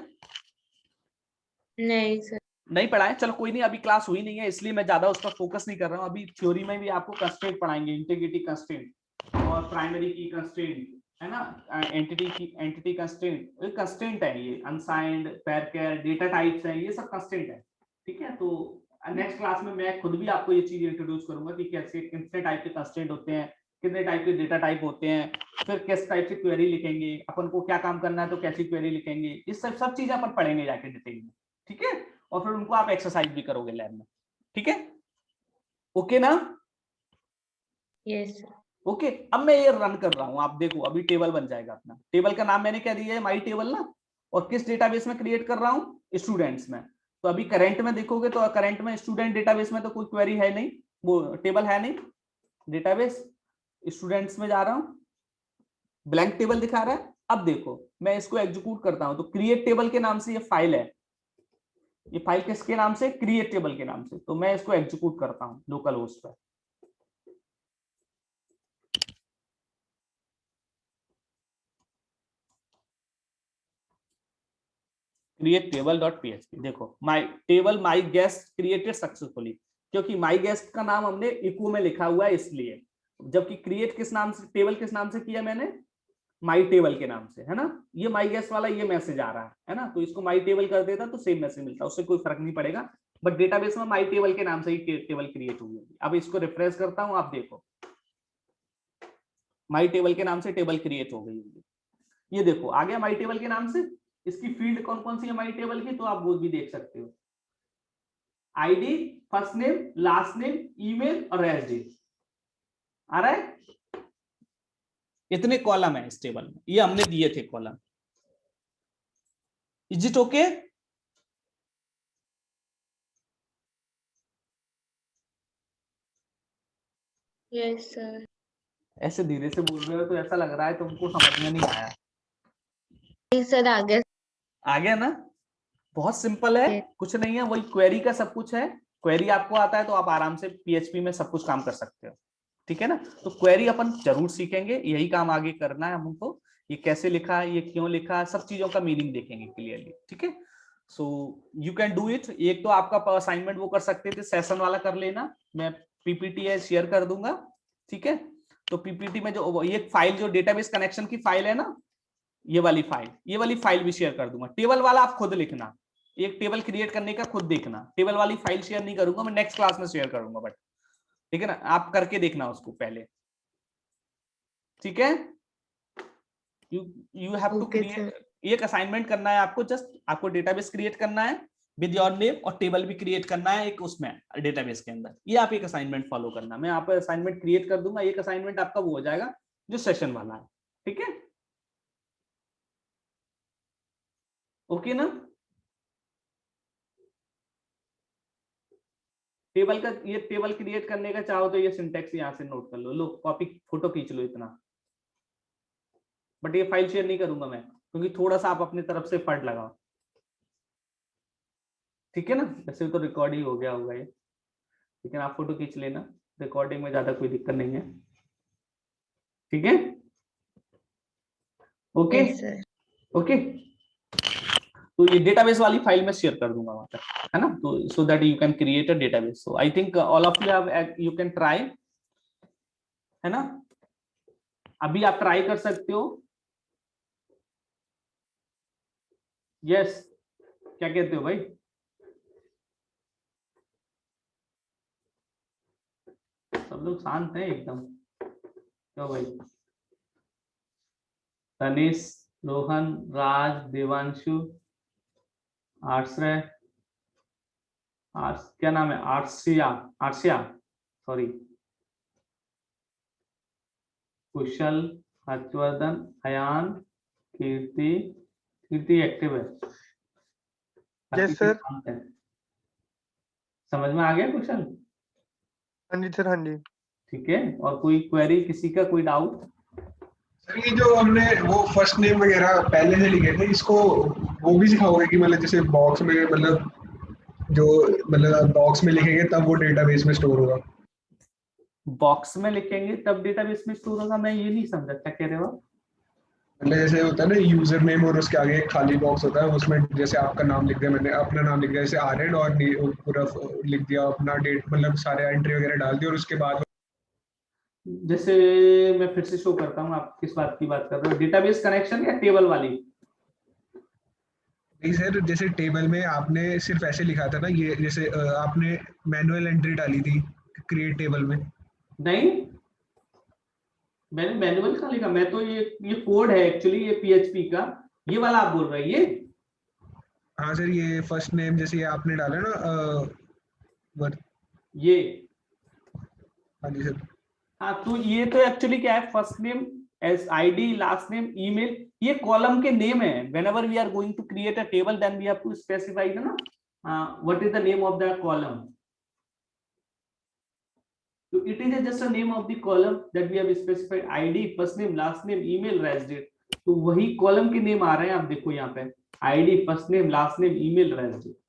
नहीं सर, नहीं पढ़ाए, चलो कोई नहीं, अभी क्लास हुई नहीं है इसलिए मैं ज्यादा उस पर फोकस नहीं कर रहा हूँ। अभी थ्योरी में भी आपको कंस्ट्रेंट पढ़ाएंगे, इंटीग्रिटी कंस्ट्रेंट और प्राइमरी की कंस्ट्रेंट, है ना, एंटिटी कंस्ट्रेंट, ये कंस्ट्रेंट है, ये अनसाइंड, पैरकेयर, डेटा टाइप्स है, ये सब कंस्ट्रेंट है, ठीक है। तो नेक्स्ट क्लास में मैं खुद भी आपको ये चीज इंट्रोड्यूस करूंगा कि कैसे कितने टाइप के कंस्ट्रेंट होते हैं, कितने टाइप के डेटा टाइप होते हैं, फिर किस टाइप से क्वेरी लिखेंगे, अपन को क्या काम करना है तो कैसी क्वेरी लिखेंगे, ये सब चीजें अपन पढ़ेंगे जाके डिटेल में, ठीक है। और फिर उनको आप एक्सरसाइज भी करोगे लैब में, ठीक है। ओके ना। Yes sir. ओके, अब मैं ये रन कर रहा हूं, आप देखो अभी टेबल बन जाएगा अपना। टेबल का नाम मैंने क्या दिया है, माई टेबल ना, और किस डेटाबेस में क्रिएट कर रहा हूं, स्टूडेंट्स में। तो अभी करंट में देखोगे तो करंट में स्टूडेंट डेटाबेस में तो कोई क्वेरी है नहीं, वो टेबल है नहीं, डेटाबेस स्टूडेंट्स में जा रहा हूं, ब्लैंक टेबल दिखा रहा है। अब देखो मैं इसको एग्जीक्यूट करता हूं, तो क्रिएट टेबल के नाम से ये फाइल है, ये फाइल किसके नाम से, क्रिएट टेबल के नाम से। तो मैं इसको एग्जीक्यूट करता हूं लोकल होस्ट पर, क्रिएट टेबल डॉट पीएचपी। देखो माई table my guest created successfully, क्योंकि माई गेस्ट का नाम हमने इको में लिखा हुआ है इसलिए, जबकि क्रिएट किस नाम से, टेबल किस नाम से किया मैंने, माई टेबल के नाम से, है ना। ये माई गेस्ट वाला ये मैसेज आ रहा है ना, तो इसको माई टेबल कर देता तो सेम मैसेज मिलता, उससे कोई फर्क नहीं पड़ेगा, बट डेटाबेस में माई टेबल के नाम से ही टेबल क्रिएट हुई होगी। अब इसको रिफ्रेश करता हूं, आप देखो माई टेबल के नाम से टेबल क्रिएट हो गई होगी। ये देखो आ गया माई टेबल के नाम से। इसकी फील्ड कौन कौन सी है माई टेबल की, तो आप वो भी देख सकते हो, ID, first name, last name, email और रेजिडेंस आ रहा है। इतने कॉलम है इस टेबल में, ये हमने दिए थे column. Is it okay. Yes sir. ऐसे धीरे से बोल रहे हो तो ऐसा लग रहा है तुमको समझ में नहीं आया। सर आगे आ गया ना, बहुत सिंपल है, Yes. कुछ नहीं है, वही क्वेरी का सब कुछ है। क्वेरी आपको आता है तो आप आराम से पीएचपी में सब कुछ काम कर सकते हो, ठीक है ना। तो क्वेरी अपन जरूर सीखेंगे, यही काम आगे करना है हमको, ये कैसे लिखा है, ये क्यों लिखा है, सब चीजों का मीनिंग देखेंगे क्लियरली, ठीक है। सो यू कैन डू इट। एक तो आपका असाइनमेंट वो कर सकते थे, सेशन वाला कर लेना, मैं पीपीटी है शेयर कर दूंगा, ठीक है। तो पीपीटी में जो ये फाइल, जो डेटाबेस कनेक्शन की फाइल है ना, ये वाली फाइल भी शेयर कर दूंगा। टेबल वाला आप खुद लिखना, एक टेबल क्रिएट करने का खुद देखना, टेबल वाली फाइल शेयर नहीं करूंगा मैं, नेक्स्ट क्लास में शेयर करूंगा, बट ठीक है ना, आप करके देखना उसको पहले, ठीक है। यू हैव टू क्रिएट, एक असाइनमेंट करना है आपको, जस्ट आपको डेटाबेस क्रिएट करना है विद योर नेम, और टेबल भी क्रिएट करना है एक उसमें डेटाबेस के अंदर। ये आप एक असाइनमेंट फॉलो करना, मैं आप असाइनमेंट क्रिएट कर दूंगा, एक असाइनमेंट आपका वो हो जाएगा जो सेशन वाला है, ठीक है। ओके ना। टेबल का, ये टेबल क्रिएट करने का चाहो तो ये सिंटेक्स यहां से नोट कर लो कॉपी फोटो खींच लो इतना, बट ये फाइल शेयर नहीं करूंगा मैं, क्योंकि थोड़ा सा आप अपनी तरफ से फर्ट लगाओ, ठीक है ना। वैसे तो रिकॉर्ड ही हो गया होगा ये, लेकिन आप फोटो खींच लेना, रिकॉर्डिंग में ज्यादा कोई दिक्कत नहीं है, ठीक है। Okay okay. तो ये डेटाबेस वाली फाइल में शेयर कर दूंगा वहां तक, है ना। तो so that you can create a database. So I think all of you can try, है ना। अभी आप ट्राई कर सकते हो। यस, क्या कहते हो भाई? सब लोग शांत हैं एकदम, क्यों भाई? तनिष, रोहन, राज, देवांशु, आश्रय, क्या नाम है? आर्शिया सॉरी, कुशल, हर्षवर्धन, अयान, कीर्ति एक्टिव है। Yes sir. समझ में आ गया कुशल? हाँ जी सर, हाँ जी। ठीक है। और कोई क्वेरी, किसी का कोई डाउट? सर ये जो हमने वो फर्स्ट नेम वगैरह पहले से लिखे थे, इसको वो भी सिखाओगे कि मतलब जैसे बॉक्स में, मतलब जो मतलब बॉक्स में लिखेंगे तब वो डेटाबेस में स्टोर होगा? बॉक्स में लिखेंगे तब डेटाबेस में स्टोर होगा? मैं ये नहीं समझा, क्या कह रहे हो? मतलब जैसे होता है ना यूजर नेम और उसके आगे एक खाली बॉक्स होता है, उसमें जैसे आपका नाम लिख दिया, मैंने अपना नाम लिख दिया जैसे आर्यन, और पूरा लिख दिया अपना डेट, मतलब सारे एंट्री वगैरह डाल दिया, और उसके बाद जैसे मैं फिर से शो करता हूँ, आप किस बात की बात कर रहे हो? डेटाबेस कनेक्शन या टेबल वाली? नहीं सर, जैसे टेबल में आपने सिर्फ ऐसे लिखा था ना, ये जैसे आपने मैनुअल एंट्री डाली थी क्रिएट टेबल में। नहीं, मैंने मैनुअल का लिखा, मैं तो ये कोड है एक्चुअली, ये पीएचपी का, ये वाला आप बोल रहे हैं ये? हाँ सर, ये फर्स्ट नेम जैसे ये आपने डाला ना ये, हाँ जी सर। हाँ, तो ये तो एक्चुअली क्या है, first name S ID, last name, email, ये कॉलम के नेम है। Whenever we are going to create a table then we have to specify the ना what is the name of the column. So it is just a name of the column that we have specified, ID, first name, last name, email, res date. तो वही column के name आ रहे हैं, आप देखो यहाँ पे ID, first name, last name, email, res date.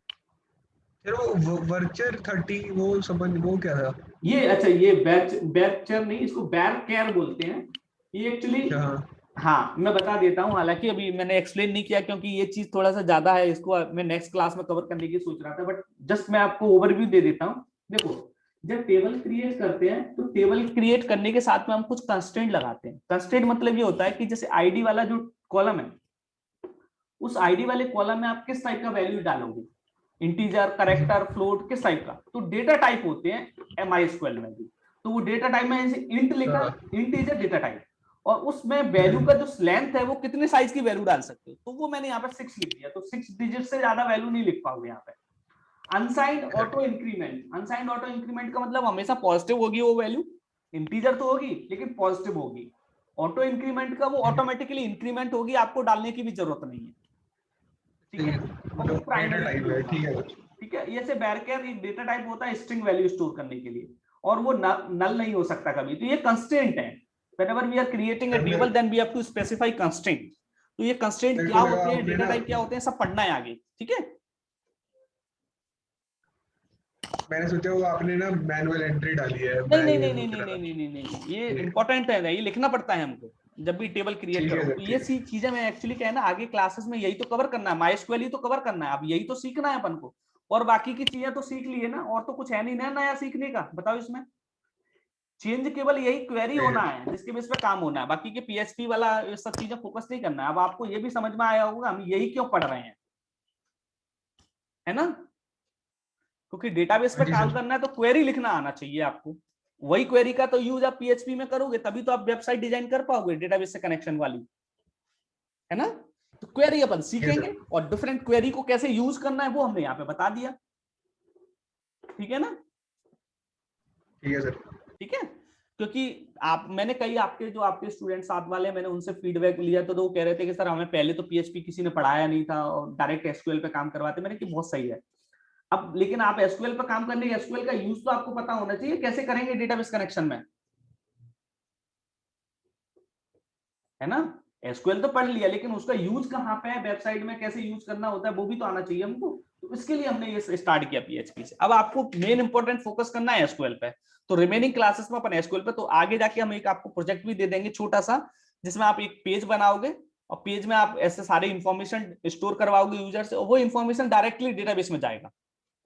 वो वर्चर 30 वो समझ, वो क्या था? ये अच्छा, ये बैचर नहीं, इसको बैर केयर बोलते हैं ये एक्चुअली। हाँ, मैं बता देता हूँ, हालांकि अभी मैंने एक्सप्लेन नहीं किया क्योंकि ये चीज थोड़ा सा ज्यादा है, इसको मैं नेक्स्ट क्लास में कवर करने की सोच रहा था, बट जस्ट मैं आपको ओवरव्यू दे देता हूँ। देखो, जब टेबल क्रिएट करते हैं तो टेबल क्रिएट करने के साथ में हम कुछ कंस्ट्रेंट लगाते हैं। कंस्ट्रेंट मतलब ये होता है कि जैसे आईडी वाला जो कॉलम है, उस आईडी वाले कॉलम में आप किस टाइप का वैल्यू डालोगे, इंटीजर, कैरेक्टर, फ्लोट, किस टाइप का? तो डेटा टाइप होते हैं MySQL में भी, तो वो डेटा टाइप में जैसे इंट लिखा, इंटीजर डेटा टाइप, और उसमें वैल्यू का जो लेंथ है वो कितने साइज की वैल्यू डाल सकते हो, तो वो मैंने यहाँ पे 6 लिख दिया, तो 6 डिजिट से ज्यादा वैल्यू नहीं लिख पाओगे यहाँ पे। Unsigned auto increment, unsigned auto increment का मतलब हमेशा पॉजिटिव होगी वो वैल्यू, इंटीजर तो होगी लेकिन पॉजिटिव होगी। ऑटो इंक्रीमेंट का वो ऑटोमेटिकली इंक्रीमेंट होगी, आपको डालने की भी जरूरत नहीं है, ठीक है। और वो प्राइमरी, ठीक है। ये से बैरकेयर एक डेटा टाइप होता है स्ट्रिंग वैल्यू स्टोर करने के लिए, और वो नल नहीं हो सकता कभी, तो ये कंस्ट्रेंट है। whenever we are creating a table then we have to specify constraint. तो ये कंस्ट्रेंट क्या होते हैं, डेटा टाइप क्या होते हैं, सब पढ़ना है आगे, ठीक है। मैंने सोचा वो आपने ना मैनुअल एंट्री डाली है नहीं मैं नहीं ये नहीं सोच नहीं रहा नहीं था। नहीं नहीं नहीं, ये ठीक है। इंपॉर्टेंट है ना, ये लिखना पड़ता है हमको जब भी टेबल क्रिएट ठीक है करो। सर, तो ठीक ये है। सी चीजें मैं एक्चुअली क्या है ना, आगे क्लासेस में यही तो कवर करना है, माइस्क्वेल ही तो कवर करना है, अब यही तो सीखना है अपन को। और बाकी की चीजें तो सीख लिए ना, और तो कुछ है नहीं ना नया सीखने का, बताओ इसमें। चेंज केवल यही क्वेरी होना है जिसके बेस पे काम होना है, बाकी के पीएचपी वाला ये सब चीजें फोकस नहीं करना है। अब आपको ये भी समझ में आया होगा हम यही क्यों पढ़ रहे हैं, है ना, क्योंकि डेटाबेस पे हाँ जी काम सर। करना है तो क्वेरी लिखना आना चाहिए आपको। वही क्वेरी का तो यूज आप पीएचपी में करोगे तभी तो आप वेबसाइट डिजाइन कर पाओगे डेटाबेस से कनेक्शन वाली, है ना। तो क्वेरी अपन ठीक है सीखेंगे सर। और डिफरेंट क्वेरी को कैसे यूज करना है वो हमने यहाँ पे बता दिया, ठीक है ना। ठीक है सर। ठीक है, क्योंकि आप मैंने कई आपके जो आपके स्टूडेंट साथ वाले हैं, मैंने उनसे फीडबैक लिया तो वो कह रहे थे कि सर हमें पहले तो पीएचपी किसी ने पढ़ाया नहीं था और डायरेक्ट एसक्यूएल पे काम करवाते। मैंने कि बहुत सही है। अब लेकिन आप एसक्यूएल पे काम करने, एसक्यूएल का यूज तो आपको पता होना चाहिए, कैसे करेंगे डेटाबेस कनेक्शन में, है ना। एसक्यूएल तो पढ़ लिया लेकिन उसका यूज कहाँ पे है, वेबसाइट में कैसे यूज करना होता है वो भी तो आना चाहिए हमको। तो इसके लिए हमने ये स्टार्ट किया पीएचपी से। अब आपको मेन इंपॉर्टेंट फोकस करना है एसक्यूएल पे, तो रिमेनिंग क्लासेस में अपन एसक्यूएल पे, तो आगे जाके हम एक आपको प्रोजेक्ट भी दे देंगे छोटा सा, जिसमें आप एक पेज बनाओगे और पेज में आप ऐसे सारे इंफॉर्मेशन स्टोर करवाओगे यूजर से, और वो इंफॉर्मेशन डायरेक्टली डेटाबेस में जाएगा,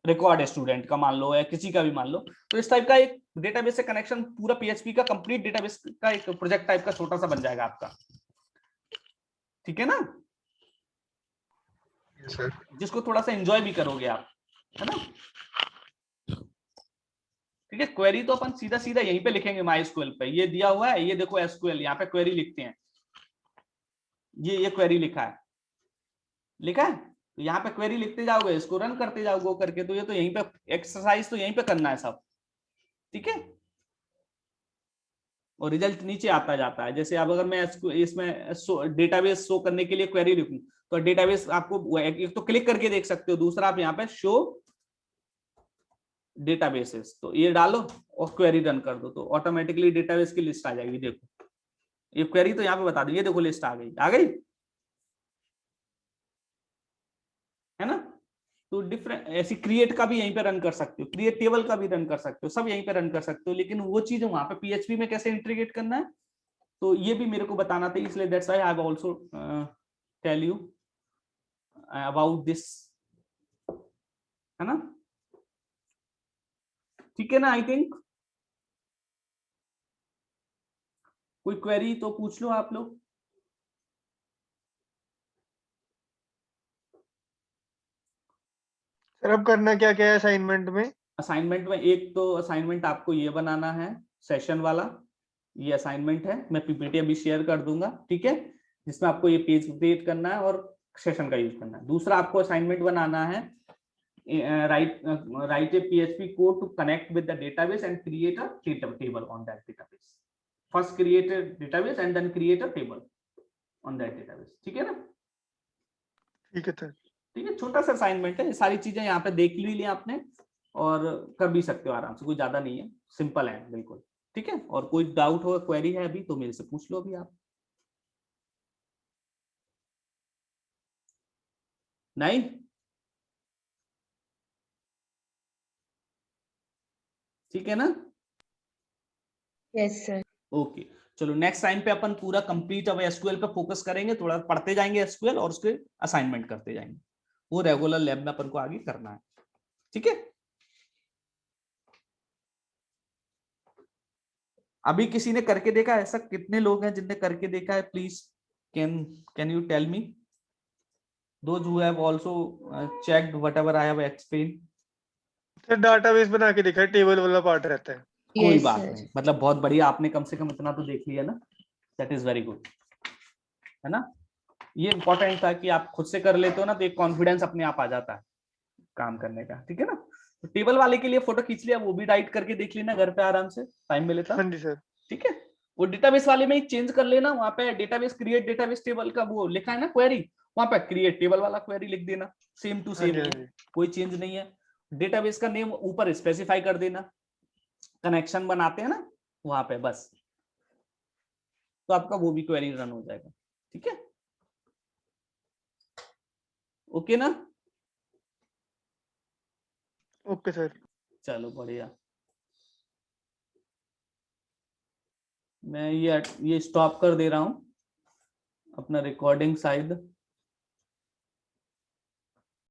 रिकॉर्ड है स्टूडेंट का मान लो या किसी का भी मान लो। तो इस टाइप का एक डेटाबेस से कनेक्शन पूरा पीएचपी का कंप्लीट डेटाबेस का एक प्रोजेक्ट टाइप का छोटा सा बन जाएगा आपका, ठीक है ना, यस सर। जिसको थोड़ा सा एंजॉय भी करोगे आप, है ना। ठीक है, क्वेरी तो अपन सीधा सीधा यहीं पे लिखेंगे माइस्क्वेल पे, ये दिया हुआ है, ये देखो एसक्यूएल, यहाँ पे क्वेरी लिखते हैं, ये क्वेरी लिखा है, लिखा है, तो यहाँ पे क्वेरी लिखते जाओगे, इसको रन करते जाओगे करके, तो ये तो यहीं पे एक्सरसाइज तो यहीं पे करना है सब, ठीक है। और रिजल्ट नीचे आता जाता है। जैसे अब अगर मैं इसमें डेटाबेस शो करने के लिए क्वेरी लिखूं, तो डेटाबेस आपको एक तो क्लिक करके देख सकते हो, दूसरा आप यहाँ पे शो डेटाबेसेस, तो ये डालो और क्वेरी रन कर दो, तो ऑटोमेटिकली डेटाबेस की लिस्ट आ जाएगी। देखो ये क्वेरी तो यहाँ पे बता दूं, ये देखो लिस्ट आ गई, आ गई, है ना। तो डिफरेंट ऐसी क्रिएट का भी यहीं पे रन कर सकते हो, क्रिएट टेबल का भी रन कर सकते हो, सब यहीं पे रन कर सकते हो, लेकिन वो चीज वहां पे पीएचपी में कैसे इंटीग्रेट करना है, तो ये भी मेरे को बताना था, इसलिए that's why I have also tell you about this, है ना, ठीक है ना। आई थिंक कोई क्वेरी तो पूछ लो आप लोग। सर अब करना क्या क्या है असाइनमेंट में? असाइनमेंट में एक तो असाइनमेंट आपको ये बनाना है सेशन वाला, ये असाइनमेंट है, मैं पीपीटी अभी शेयर कर दूंगा, ठीक है, जिसमें आपको ये पेज क्रिएट करना है और सेशन का यूज करना है। दूसरा आपको असाइनमेंट बनाना है write a PHP code to connect with the database and create a table on that database. First create a database and then create a table on that database, ठीक है ना। ठीक है सर। ठीक है, छोटा सा असाइनमेंट है, ये सारी चीजें यहाँ पे देख ली आपने और कर भी सकते हो आराम से, कोई ज्यादा नहीं है, सिंपल है बिल्कुल, ठीक है। और कोई डाउट हो, क्वेरी है अभी तो मेरे से पूछ लो अभी आप। नहीं, ठीक है ना, यस सर। ओके। चलो नेक्स्ट टाइम पे अपन पूरा कंप्लीट अब एसक्यूएल पे फोकस करेंगे, थोड़ा पढ़ते जाएंगे एसक्यूएल और उसके असाइनमेंट करते जाएंगे, वो रेगुलर लैब में अपन को आगे करना है, ठीक है। अभी किसी ने करके देखा, ऐसा कितने लोग हैं जिनने करके देखा है, please can you tell me, those who have also checked whatever I have explained. Sir database बना के देखा है, टेबल वाला पार्ट रहता है। कोई यस बात सर। नहीं, मतलब बहुत बढ़िया, आपने कम से कम इतना तो देख लिया ना, दैट इज वेरी गुड, है ना। ये इंपॉर्टेंट था कि आप खुद से कर लेते हो ना, तो एक कॉन्फिडेंस अपने आप आ जाता है काम करने का, ठीक है ना। तो टेबल वाले के लिए फोटो खींच लिया, वो भी राइट करके देख लेना घर पे आराम से, टाइम मिले तो, हाँ जी सर। ठीक है। वो डेटाबेस वाले में एक चेंज कर लेना, वहां पे डेटाबेस क्रिएट डेटाबेस टेबल का वो लिखा है ना क्वेरी, वहां पे क्रिएट टेबल वाला क्वेरी लिख देना, सेम टू हाँ सेम जी हाँ है, जी। कोई चेंज नहीं है। डेटाबेस का नेम ऊपर स्पेसिफाई कर देना, कनेक्शन बनाते हैं ना वहां पे बस, तो आपका वो भी क्वेरी रन हो जाएगा, ठीक है, ओके ना। Okay sir. चलो बढ़िया। मैं ये स्टॉप कर दे रहा हूँ अपना रिकॉर्डिंग शायद।